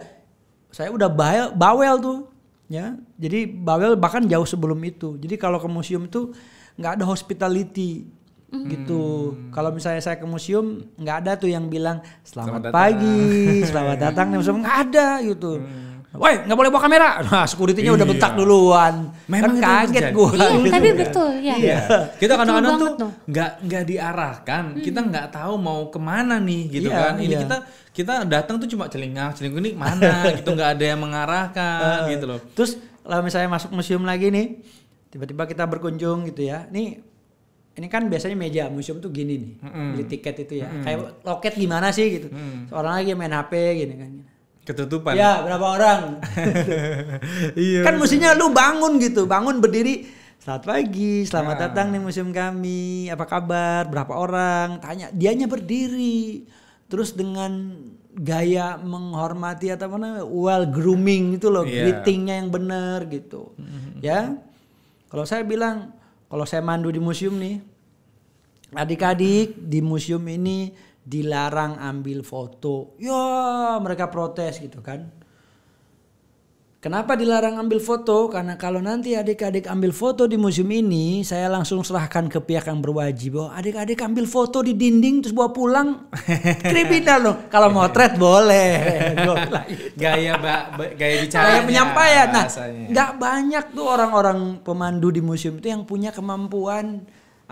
saya udah bawel tuh ya. Jadi bawel bahkan jauh sebelum itu. Jadi kalau ke museum itu nggak ada hospitality gitu. Kalau misalnya saya ke museum nggak ada tuh yang bilang selamat pagi, selamat datang di museum, nggak ada gitu. Woi, nggak boleh bawa kamera. Nah, security-nya udah bentak duluan. Memang kan kaget gue. Tapi betul ya. Iya. Kita kadang-kadang tuh nggak diarahkan. Kita nggak tahu mau kemana nih gitu kan. Ini kita datang tuh cuma celingak ini mana gitu, nggak ada yang mengarahkan gitu loh. Terus kalau misalnya masuk museum lagi nih, tiba-tiba kita berkunjung gitu ya. Ini kan biasanya meja museum tuh gini nih, beli tiket itu ya. Kayak loket gimana sih gitu. Seorang lagi main HP gini kan. Ketutupan. Ya, berapa orang? Iya. Kan mestinya lu bangun gitu, bangun berdiri. Selamat pagi, selamat datang di museum kami. Apa kabar? Berapa orang? Tanya, dianya berdiri. Terus dengan gaya menghormati atau mana, well grooming itu loh, greetingnya yang benar gitu. Ya. Kalau saya bilang, kalau saya mandu di museum nih, adik-adik di museum ini dilarang ambil foto. Ya, mereka protes gitu kan. Kenapa dilarang ambil foto? Karena kalau nanti adik-adik ambil foto di museum ini, saya langsung serahkan ke pihak yang berwajib. Bahwa adik-adik ambil foto di dinding terus bawa pulang, kriminal loh. Kalau motret boleh. Gaya bicara. Gaya penyampaian. Nah, nggak banyak tuh orang-orang pemandu di museum itu yang punya kemampuan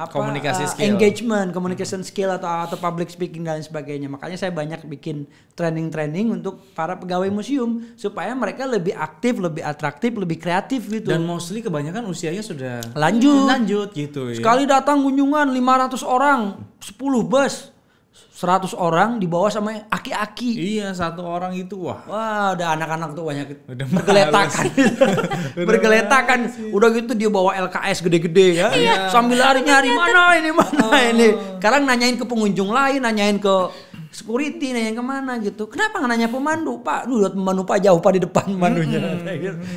komunikasi skill, engagement, communication skill atau public speaking dan sebagainya. Makanya saya banyak bikin training untuk para pegawai museum supaya mereka lebih aktif, lebih atraktif, lebih kreatif gitu. Dan mostly kebanyakan usianya sudah lanjut gitu ya. Sekali datang kunjungan 500 orang, 10 bus, 100 orang dibawa sama aki-aki. Iya, satu orang itu wah udah anak-anak tuh banyak bergeletakan. Bergeletakan. Udah gitu dia bawa LKS gede-gede ya. Sambil lari nyari mana ini. Sekarang nanyain ke pengunjung lain, nanyain ke security, nanyain kemana gitu. Kenapa nggak nanya pemandu? Pak, lu lihat pemandu Pak jauh Pak di depan pemandunya.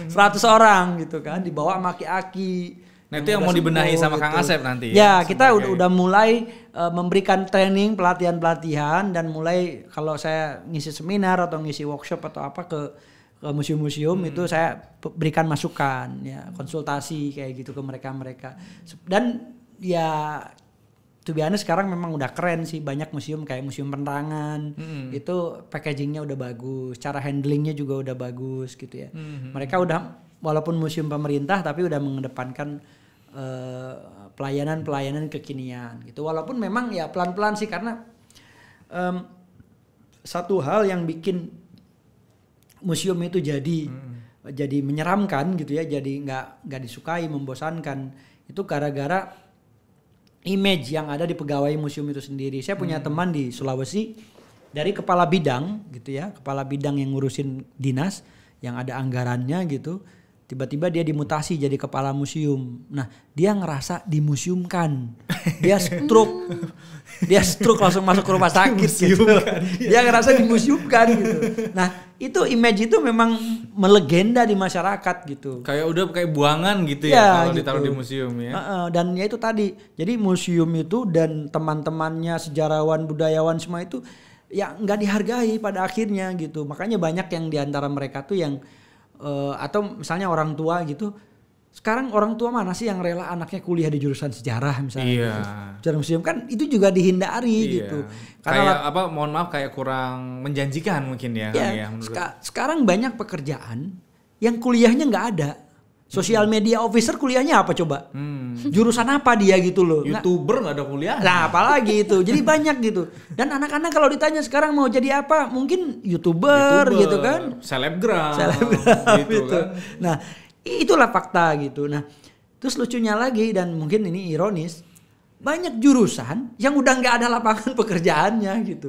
100 orang gitu kan, dibawa sama aki-aki. Nah itu yang mau dibenahi sama Kang Asep nanti ya. Kita udah mulai memberikan training, pelatihan dan mulai kalau saya ngisi seminar atau ngisi workshop atau apa ke museum-museum itu saya berikan masukan ya, konsultasi kayak gitu ke mereka. Dan ya to be honest sekarang memang udah keren sih, banyak museum kayak Museum Penerangan itu packagingnya udah bagus, cara handlingnya juga udah bagus gitu ya. Mereka udah walaupun museum pemerintah tapi udah mengedepankan pelayanan kekinian gitu. Walaupun memang ya pelan-pelan sih karena satu hal yang bikin museum itu jadi menyeramkan gitu ya, jadi nggak disukai, membosankan itu gara-gara image yang ada di pegawai museum itu sendiri. Saya punya teman di Sulawesi dari kepala bidang gitu ya, kepala bidang yang ngurusin dinas yang ada anggarannya gitu. Tiba-tiba dia dimutasi jadi kepala museum. Nah, dia ngerasa dimuseumkan. Dia stroke langsung masuk ke rumah sakit gitu. Dia ngerasa dimuseumkan gitu. Nah, itu image itu memang melegenda di masyarakat gitu. Kayak buangan gitu ya kalau gitu. Ditaruh di museum ya. Dan ya itu tadi. Jadi museum itu dan teman-temannya sejarawan, budayawan semua itu ya nggak dihargai pada akhirnya gitu. Makanya banyak yang diantara mereka tuh yang atau misalnya orang tua gitu. Sekarang orang tua mana sih yang rela anaknya kuliah di jurusan sejarah misalnya? Iya. Jurusan museum kan itu juga dihindari gitu. Karena kayak mohon maaf kayak kurang menjanjikan mungkin ya. Ya, sekarang banyak pekerjaan yang kuliahnya nggak ada. Social media officer kuliahnya apa coba? Jurusan apa dia gitu loh? YouTuber nggak ada kuliah. Nah apalagi itu. Jadi banyak gitu. Dan anak-anak kalau ditanya sekarang mau jadi apa? Mungkin YouTuber gitu kan? Selebgram gitu kan. Nah itulah fakta gitu. Nah terus lucunya lagi dan mungkin ini ironis, banyak jurusan yang udah nggak ada lapangan pekerjaannya gitu.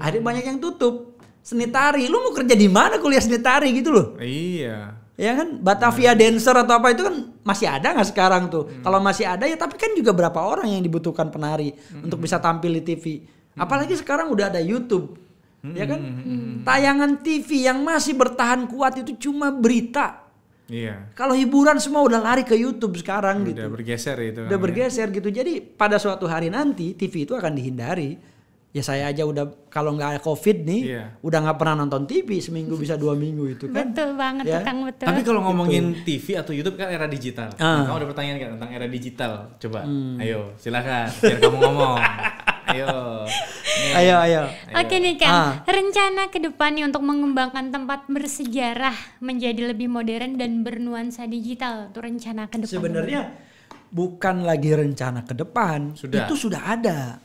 Ada banyak yang tutup. Seni tari, lu mau kerja di mana kuliah seni tari gitu loh? Iya. Ya kan Batavia Dancer atau apa itu kan masih ada nggak sekarang tuh? Kalau masih ada ya tapi kan juga berapa orang yang dibutuhkan penari untuk bisa tampil di TV. Apalagi sekarang udah ada YouTube. Ya kan? Tayangan TV yang masih bertahan kuat itu cuma berita. Iya. Kalau hiburan semua udah lari ke YouTube sekarang gitu. Udah bergeser itu. Udah bergeser gitu. Jadi pada suatu hari nanti TV itu akan dihindari. Ya saya aja udah kalau nggak ada COVID nih, udah nggak pernah nonton TV seminggu bisa 2 minggu itu kan. Betul banget ya? Kang, betul. Tapi kalau ngomongin TV atau YouTube kan era digital. Kamu ada pertanyaan kan tentang era digital? Coba, ayo silakan biar kamu ngomong. Ayo. Oke nih Kang, rencana ke depan nih untuk mengembangkan tempat bersejarah menjadi lebih modern dan bernuansa digital. Itu rencana ke depan. Sebenarnya bukan lagi rencana ke depan, itu sudah ada.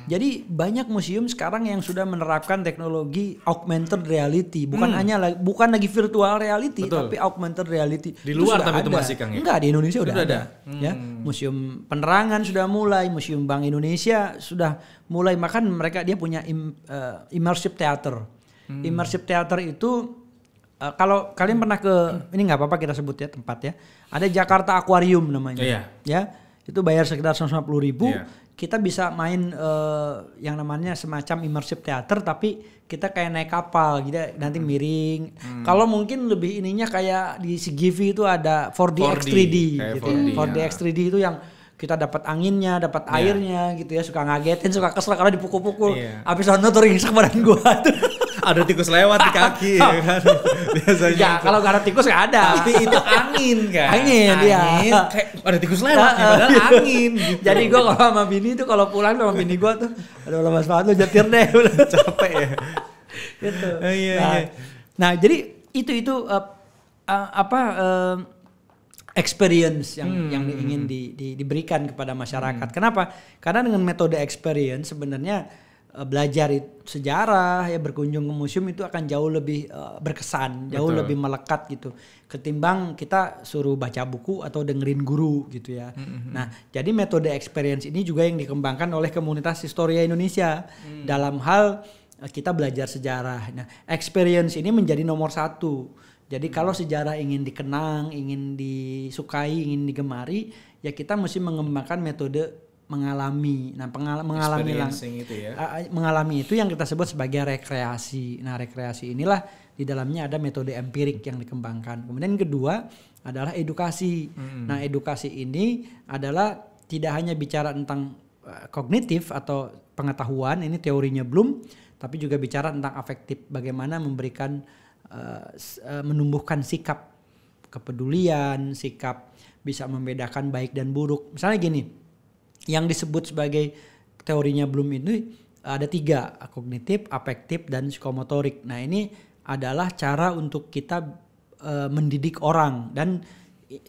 Jadi banyak museum sekarang yang sudah menerapkan teknologi augmented reality, bukan lagi virtual reality, tapi augmented reality. Di luar tapi itu masih Kang ya? Enggak, di Indonesia udah ada. Ya, Museum Penerangan sudah mulai, Museum Bank Indonesia sudah mulai, makan dia punya immersive theater. Immersive theater itu kalau kalian pernah ke ini nggak apa-apa kita sebut ya tempat ya. Ada Jakarta Aquarium namanya. Ya, itu bayar sekitar 150.000. Kita bisa main yang namanya semacam immersive theater tapi kita kayak naik kapal gitu nanti miring. Kalau mungkin lebih ininya kayak di CGV itu ada 4DX 3D gitu. 4DX 3D itu yang kita dapat anginnya, dapat airnya gitu ya, suka ngagetin, suka kesel karena dipukul-pukul. Abis itu tuh ringsek badan gua tuh. Ada tikus lewat di kaki kan. Biasanya. Ya, kalau gak ada tikus gak ada. Tapi itu angin kan. Angin. Kayak ada tikus lewat nih, padahal angin gitu. Jadi gue kalau sama bini tuh kalau pulang sama bini gue tuh aduh lemas banget lu nyetir deh udah capek ya. Gitu. Nah, jadi itu experience yang ingin diberikan kepada masyarakat. Kenapa? Karena dengan metode experience sebenarnya belajar sejarah ya, berkunjung ke museum itu akan jauh lebih berkesan, jauh lebih melekat gitu ketimbang kita suruh baca buku atau dengerin guru gitu ya. Nah, jadi metode experience ini juga yang dikembangkan oleh komunitas Historia Indonesia dalam hal kita belajar sejarah. Nah, experience ini menjadi nomor 1. Jadi kalau sejarah ingin dikenang, ingin disukai, ingin digemari, ya kita mesti mengembangkan metode mengalami. Nah, mengalami itu yang kita sebut sebagai rekreasi. Nah, rekreasi inilah di dalamnya ada metode empirik yang dikembangkan. Kemudian kedua adalah edukasi. Nah, edukasi ini adalah tidak hanya bicara tentang kognitif atau pengetahuan, ini teorinya Bloom, tapi juga bicara tentang afektif, bagaimana memberikan menumbuhkan sikap kepedulian, sikap bisa membedakan baik dan buruk. Misalnya gini, yang disebut sebagai teorinya Bloom ini ada 3, kognitif, afektif, dan psikomotorik. Nah, ini adalah cara untuk kita mendidik orang, dan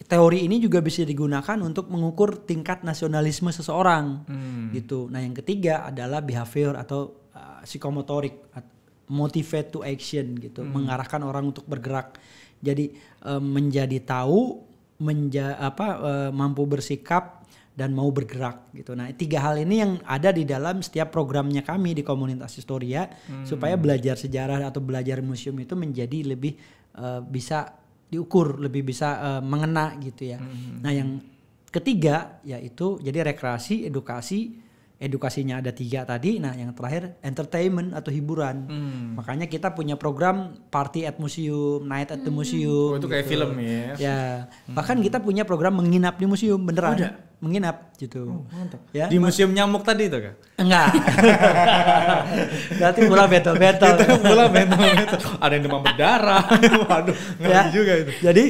teori ini juga bisa digunakan untuk mengukur tingkat nasionalisme seseorang gitu. Nah, yang ketiga adalah behavior atau psikomotorik, motivate to action gitu, mengarahkan orang untuk bergerak. Jadi menjadi tahu, mampu bersikap dan mau bergerak gitu. Nah, 3 hal ini yang ada di dalam setiap programnya kami di komunitas Historia supaya belajar sejarah atau belajar museum itu menjadi lebih bisa diukur, lebih bisa mengena gitu ya. Nah, yang ketiga yaitu jadi rekreasi, edukasi. Edukasinya ada 3 tadi. Nah, yang terakhir entertainment atau hiburan. Makanya kita punya program Party at Museum, Night at the Museum. Itu kayak film ya. Ya. Bahkan kita punya program menginap di museum beneran. menginap gitu. Mantap. Ya, Di museum nyamuk tadi itu, Kang? enggak. Berarti bola beto-beto. Itu bola beto-beto. Ada yang demam berdarah. Waduh, ngeri juga itu. Jadi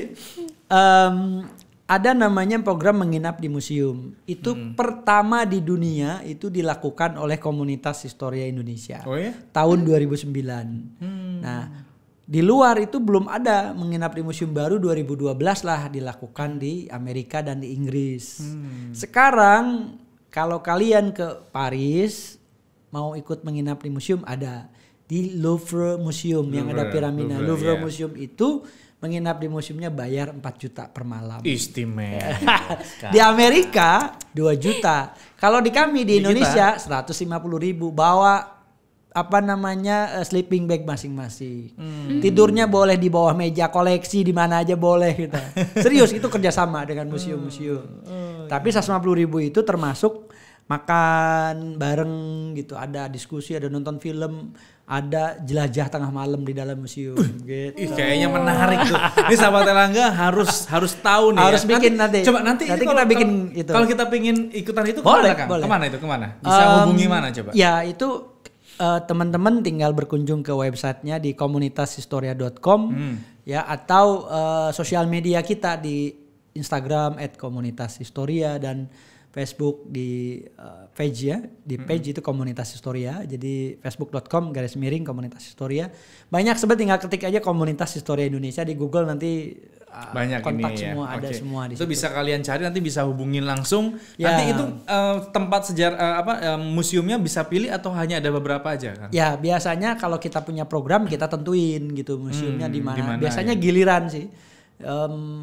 ada namanya program menginap di museum. Itu pertama di dunia itu dilakukan oleh Komunitas Historia Indonesia. Oh ya? Tahun 2009. Nah, di luar itu belum ada menginap di museum, baru 2012 lah dilakukan di Amerika dan di Inggris. Sekarang kalau kalian ke Paris mau ikut menginap di museum, ada di Louvre Museum yang ada piramida. Louvre Museum itu menginap di museumnya bayar 4 juta per malam. Istimewa. Di Amerika 2 juta. Kalau di kami di Indonesia 150.000, bawa sleeping bag masing-masing. Tidurnya boleh di bawah meja koleksi, di mana aja boleh gitu. Serius, itu kerjasama dengan museum-museum. Tapi 150.000 itu termasuk makan bareng gitu, ada diskusi, ada nonton film, ada jelajah tengah malam di dalam museum gitu. Kayaknya menarik tuh. Ini sahabat Erlangga harus tahu nih. Harus bikin nanti. Coba nanti kita bikin itu. Kalau kita pengen ikutan itu boleh, kemana, Kang? boleh. Kemana itu? Kemana? Bisa hubungi mana coba? Ya itu teman-teman tinggal berkunjung ke websitenya di komunitashistoria.com ya, atau sosial media kita di Instagram @komunitashistoria dan Facebook di page ya, di page itu Komunitas Historia. Jadi facebook.com/komunitas historia. Banyak sebet, tinggal ketik aja Komunitas Historia Indonesia di Google, nanti banyak kontak ini semua, ya. ada semua di itu situ. Bisa kalian cari, nanti bisa hubungin langsung. Ya. Nanti itu tempat sejarah museumnya bisa pilih atau hanya ada beberapa aja, Kang? Ya biasanya kalau kita punya program kita tentuin gitu museumnya di mana. Biasanya ya? giliran sih.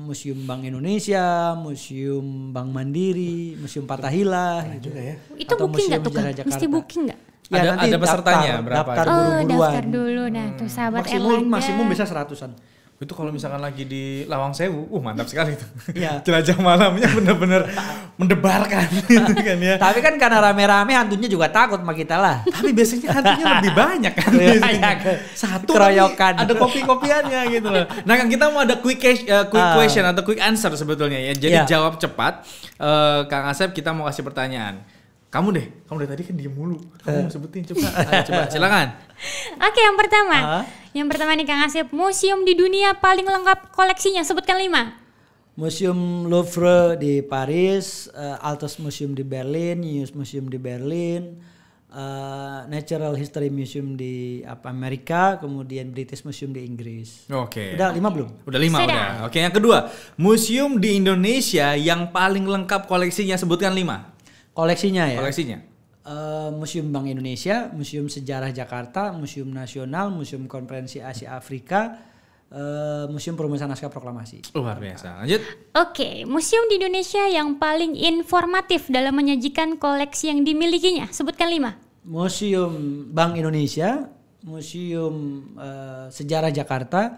Museum Bank Indonesia, Museum Bank Mandiri, Museum Fathahillah gitu. Ya. Itu Atau booking nggak Museum tuh, Kang? Sejarah Jakarta. Mesti booking nggak? Ya, nanti ada pesertanya berapa? Daftar Oh, buru-buruan. daftar dulu. Nah, tuh sahabat Maksimum Erlangga. bisa 100-an. Itu kalau misalkan lagi di Lawang Sewu, mantap sekali itu. Iya. Jelajah malamnya bener-bener mendebarkan gitu kan ya. Tapi kan karena rame-rame hantunya juga takut sama kita lah. Tapi biasanya hantunya lebih banyak kan. Satu keroyokan. ada kopi-kopiannya gitu loh. Nah, kan kita mau ada quick question atau quick answer sebetulnya ya. Jadi jawab cepat. Kang Asep, kita mau kasih pertanyaan. Kamu dari tadi kan diem mulu. Kamu mau sebutin coba. Coba silakan. Oke, yang pertama. Yang pertama nih Kang Asep, museum di dunia paling lengkap koleksinya, sebutkan 5. Museum Louvre di Paris, Altes Museum di Berlin, News Museum di Berlin, Natural History Museum di Amerika, kemudian British Museum di Inggris. Oke. Udah 5 belum? Udah 5 udah. Oke, yang kedua, museum di Indonesia yang paling lengkap koleksinya, sebutkan 5. Koleksinya ya. Koleksinya. Museum Bank Indonesia, Museum Sejarah Jakarta, Museum Nasional, Museum Konferensi Asia Afrika, Museum Perumusan Naskah Proklamasi. Luar biasa. Lanjut. Oke, museum di Indonesia yang paling informatif dalam menyajikan koleksi yang dimilikinya, sebutkan 5. Museum Bank Indonesia, Museum Sejarah Jakarta,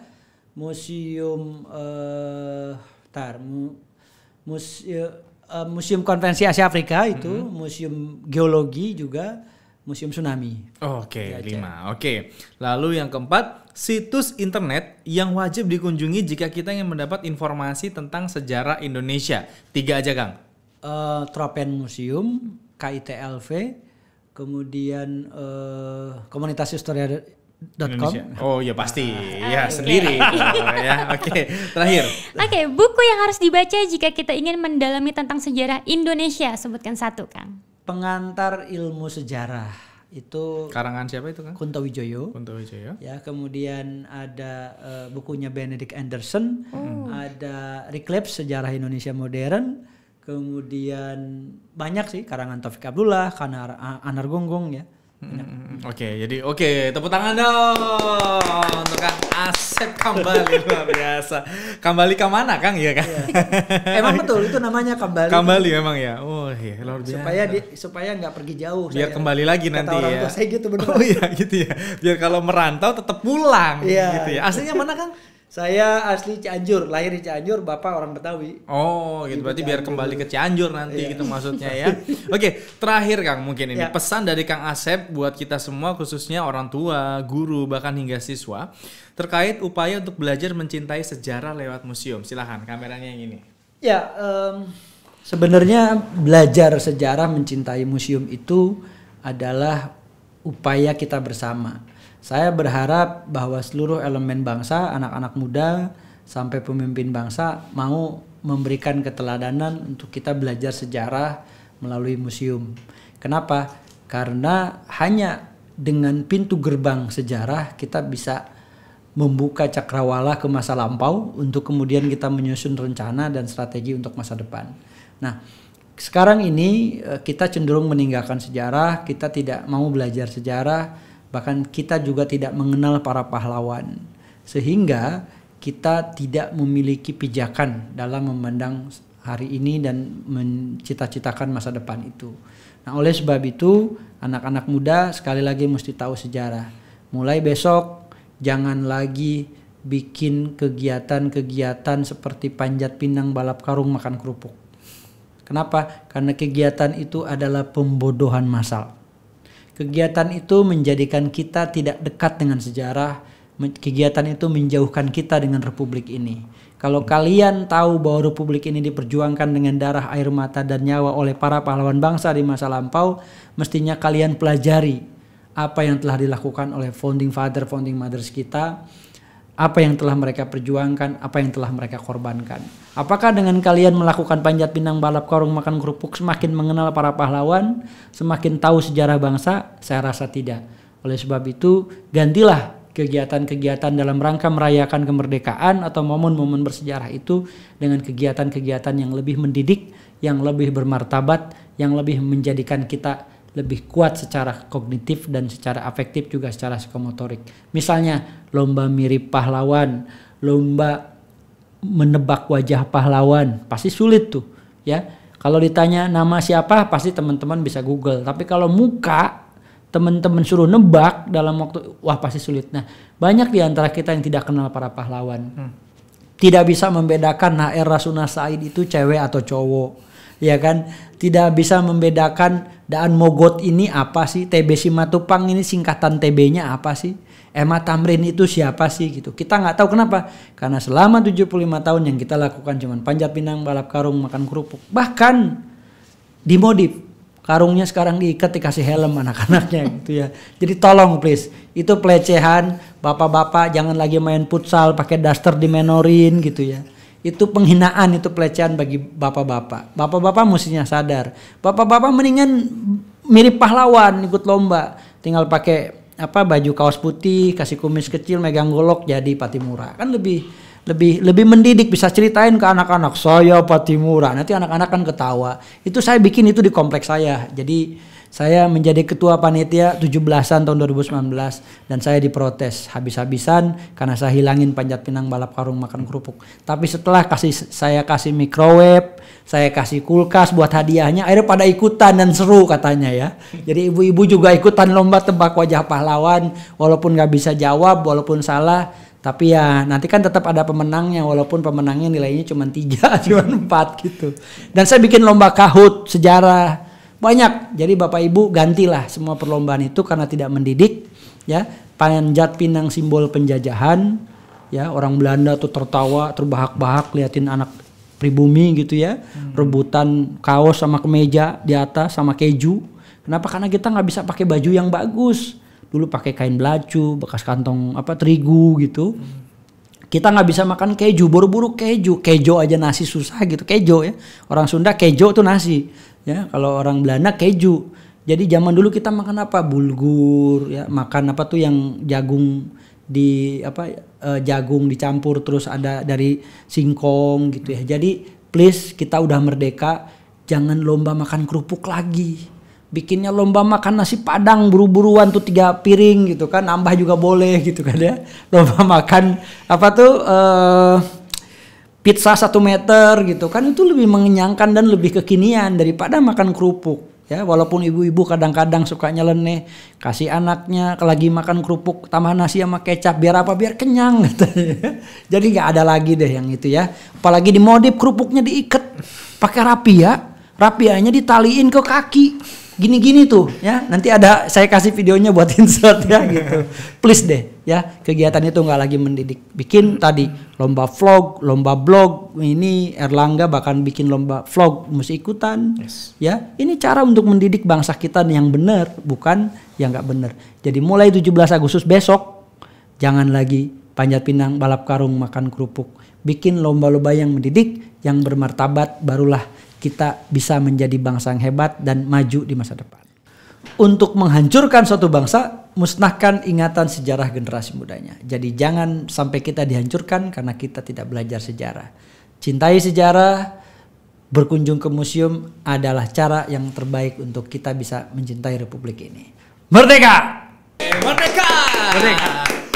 Museum Museum Konferensi Asia Afrika itu, Museum Geologi juga, Museum Tsunami. Oke, 5. Oke. Lalu yang keempat, situs internet yang wajib dikunjungi jika kita ingin mendapat informasi tentang sejarah Indonesia. 3 aja, Kang. Tropen Museum, KITLV, kemudian komunitashistoria.com. Oh iya pasti, ya sendiri. Ya, oke. Terakhir. Oke, buku yang harus dibaca jika kita ingin mendalami tentang sejarah Indonesia, sebutkan 1, Kang. Pengantar Ilmu Sejarah itu Karangan siapa itu, Kang? Kunto Wijoyo. Kunto Wijoyo. Ya, kemudian ada bukunya Benedict Anderson, ada Reclapse Sejarah Indonesia Modern, kemudian banyak sih karangan Taufik Abdullah, Anar Gonggong ya. Oke, jadi tepuk tangan dong untuk Kang Asep kembali, luar biasa. Kembali ke mana, Kang? Iya kan? Emang betul itu namanya kembali. Kembali memang ya. Oh iya, luar biasa. Supaya nggak pergi jauh. Biar kembali lagi nanti orang ya. tua saya gitu benar. Oh iya gitu ya. Biar kalau merantau tetap pulang gitu ya. Aslinya mana, Kang? Saya asli Cianjur, lahir di Cianjur, bapak orang Betawi. Oh, gitu. Berarti biar kembali ke Cianjur nanti gitu maksudnya ya. Oke, terakhir Kang, mungkin ini pesan dari Kang Asep buat kita semua, khususnya orang tua, guru, bahkan hingga siswa, terkait upaya untuk belajar mencintai sejarah lewat museum. Silahkan, kameranya yang ini. Ya, Sebenarnya belajar sejarah, mencintai museum itu adalah upaya kita bersama. Saya berharap bahwa seluruh elemen bangsa, anak-anak muda sampai pemimpin bangsa mau memberikan keteladanan untuk kita belajar sejarah melalui museum. Kenapa? Karena hanya dengan pintu gerbang sejarah kita bisa membuka cakrawala ke masa lampau untuk kemudian kita menyusun rencana dan strategi untuk masa depan. Nah, sekarang ini kita cenderung meninggalkan sejarah, kita tidak mau belajar sejarah, bahkan kita juga tidak mengenal para pahlawan. Sehingga kita tidak memiliki pijakan dalam memandang hari ini dan mencita-citakan masa depan itu. Nah, oleh sebab itu anak-anak muda sekali lagi mesti tahu sejarah. Mulai besok jangan lagi bikin kegiatan-kegiatan seperti panjat pinang, balap karung, makan kerupuk. Kenapa? Karena kegiatan itu adalah pembodohan massal. Kegiatan itu menjadikan kita tidak dekat dengan sejarah. Kegiatan itu menjauhkan kita dengan republik ini. Kalau kalian tahu bahwa republik ini diperjuangkan dengan darah, air mata, dan nyawa oleh para pahlawan bangsa di masa lampau, mestinya kalian pelajari apa yang telah dilakukan oleh founding father, founding mothers kita, apa yang telah mereka perjuangkan, apa yang telah mereka korbankan. Apakah dengan kalian melakukan panjat pinang, balap karung, makan kerupuk semakin mengenal para pahlawan, semakin tahu sejarah bangsa? Saya rasa tidak. Oleh sebab itu, gantilah kegiatan-kegiatan dalam rangka merayakan kemerdekaan atau momen-momen bersejarah itu dengan kegiatan-kegiatan yang lebih mendidik, yang lebih bermartabat, yang lebih menjadikan kita lebih kuat secara kognitif dan secara afektif juga secara psikomotorik. Misalnya lomba mirip pahlawan, lomba menebak wajah pahlawan, pasti sulit tuh ya. Kalau ditanya nama siapa pasti teman-teman bisa Google. Tapi kalau muka teman-teman suruh nebak dalam waktu, wah pasti sulit. Nah, banyak di antara kita yang tidak kenal para pahlawan. Tidak bisa membedakan HR Rasuna Said itu cewek atau cowok. Ya kan, tidak bisa membedakan Daan Mogot ini apa sih, TB Simatupang ini singkatan TB-nya apa sih, Emma Tamrin itu siapa sih gitu. Kita nggak tahu kenapa, karena selama 75 tahun yang kita lakukan cuman panjat pinang, balap karung, makan kerupuk, bahkan dimodif, karungnya sekarang diikat dikasih helm anak-anaknya gitu ya. Jadi tolong please, itu pelecehan, bapak-bapak jangan lagi main futsal pakai daster dimenorin gitu ya. Itu penghinaan, itu pelecehan bagi bapak-bapak. Bapak-bapak mestinya sadar. Bapak-bapak mendingan mirip pahlawan ikut lomba. Tinggal pakai baju kaos putih, kasih kumis kecil, megang golok jadi Patimura. Kan lebih mendidik, bisa ceritain ke anak-anak, saya Patimura. Nanti anak-anak kan ketawa. Itu saya bikin itu di kompleks saya. Jadi saya menjadi ketua panitia 17-an tahun 2019 dan saya diprotes habis-habisan karena saya hilangin panjat pinang, balap karung, makan kerupuk. Tapi setelah saya kasih microwave, saya kasih kulkas buat hadiahnya, akhirnya pada ikutan dan seru katanya ya. Jadi ibu-ibu juga ikutan lomba tebak wajah pahlawan, walaupun nggak bisa jawab, walaupun salah. Tapi ya nanti kan tetap ada pemenangnya, walaupun pemenangnya nilainya cuma 3, cuma 4 gitu. Dan saya bikin lomba Kahoot sejarah. Banyak, jadi Bapak Ibu gantilah semua perlombaan itu karena tidak mendidik ya. Panjat pinang simbol penjajahan ya, orang Belanda tuh tertawa terbahak-bahak liatin anak pribumi gitu ya, rebutan kaos sama kemeja di atas sama keju. Kenapa? Karena kita nggak bisa pakai baju yang bagus, dulu pakai kain belacu bekas kantong terigu gitu. Kita nggak bisa makan keju, buru-buru keju aja nasi susah gitu, kejo ya. Orang Sunda kejo tuh nasi. Ya, kalau orang Belanda keju. Jadi zaman dulu kita makan apa? Bulgur ya, makan apa tuh yang jagung jagung dicampur terus ada dari singkong gitu ya. Jadi please, kita udah merdeka, jangan lomba makan kerupuk lagi. Bikinnya lomba makan nasi padang buru-buruan tuh 3 piring gitu kan, nambah juga boleh gitu kan ya. Lomba makan pizza 1 meter gitu kan, itu lebih mengenyangkan dan lebih kekinian daripada makan kerupuk ya. Walaupun ibu-ibu kadang-kadang suka nyeleneh, kasih anaknya lagi makan kerupuk tambah nasi sama kecap biar kenyang gitu. Jadi nggak ada lagi deh yang itu ya. Apalagi dimodif, kerupuknya diikat pakai rapianya ditaliin ke kaki gini-gini tuh ya. Nanti ada saya kasih videonya buat insert ya gitu. Please deh, ya kegiatan itu nggak lagi mendidik. Bikin tadi lomba vlog, lomba blog, ini Erlangga bahkan bikin lomba vlog, mesti ikutan. Ya, ini cara untuk mendidik bangsa kita yang benar, bukan yang nggak benar. Jadi mulai 17 Agustus besok, jangan lagi panjat pinang, balap karung, makan kerupuk. Bikin lomba-lomba yang mendidik, yang bermartabat, barulah kita bisa menjadi bangsa yang hebat dan maju di masa depan. Untuk menghancurkan suatu bangsa, musnahkan ingatan sejarah generasi mudanya. Jadi jangan sampai kita dihancurkan karena kita tidak belajar sejarah. Cintai sejarah, berkunjung ke museum adalah cara yang terbaik untuk kita bisa mencintai republik ini. Merdeka! Merdeka! Merdeka!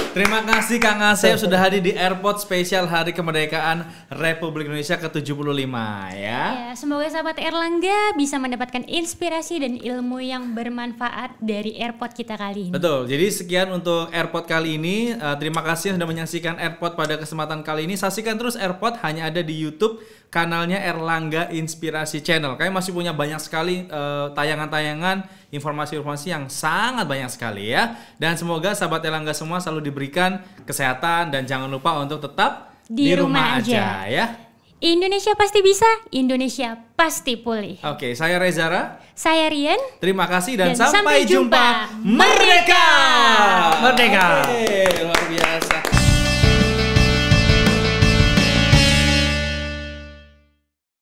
Terima kasih Kang Asep sudah hadir di Airport spesial Hari Kemerdekaan Republik Indonesia ke-75 ya. Semoga sahabat Erlangga bisa mendapatkan inspirasi dan ilmu yang bermanfaat dari Airport kita kali ini. Betul. Jadi sekian untuk Airport kali ini. Terima kasih sudah menyaksikan Airport pada kesempatan kali ini. Saksikan terus Airport hanya ada di YouTube kanalnya Erlangga Inspirasi Channel. Kami masih punya banyak sekali tayangan-tayangan, informasi-informasi yang sangat banyak sekali ya. Dan semoga sahabat Erlangga semua selalu diberikan kesehatan dan jangan lupa untuk tetap di rumah aja ya. Indonesia pasti bisa, Indonesia pasti pulih. Oke, saya Rezara. Saya Rian. Terima kasih dan sampai jumpa. Merdeka! Merdeka! Luar biasa.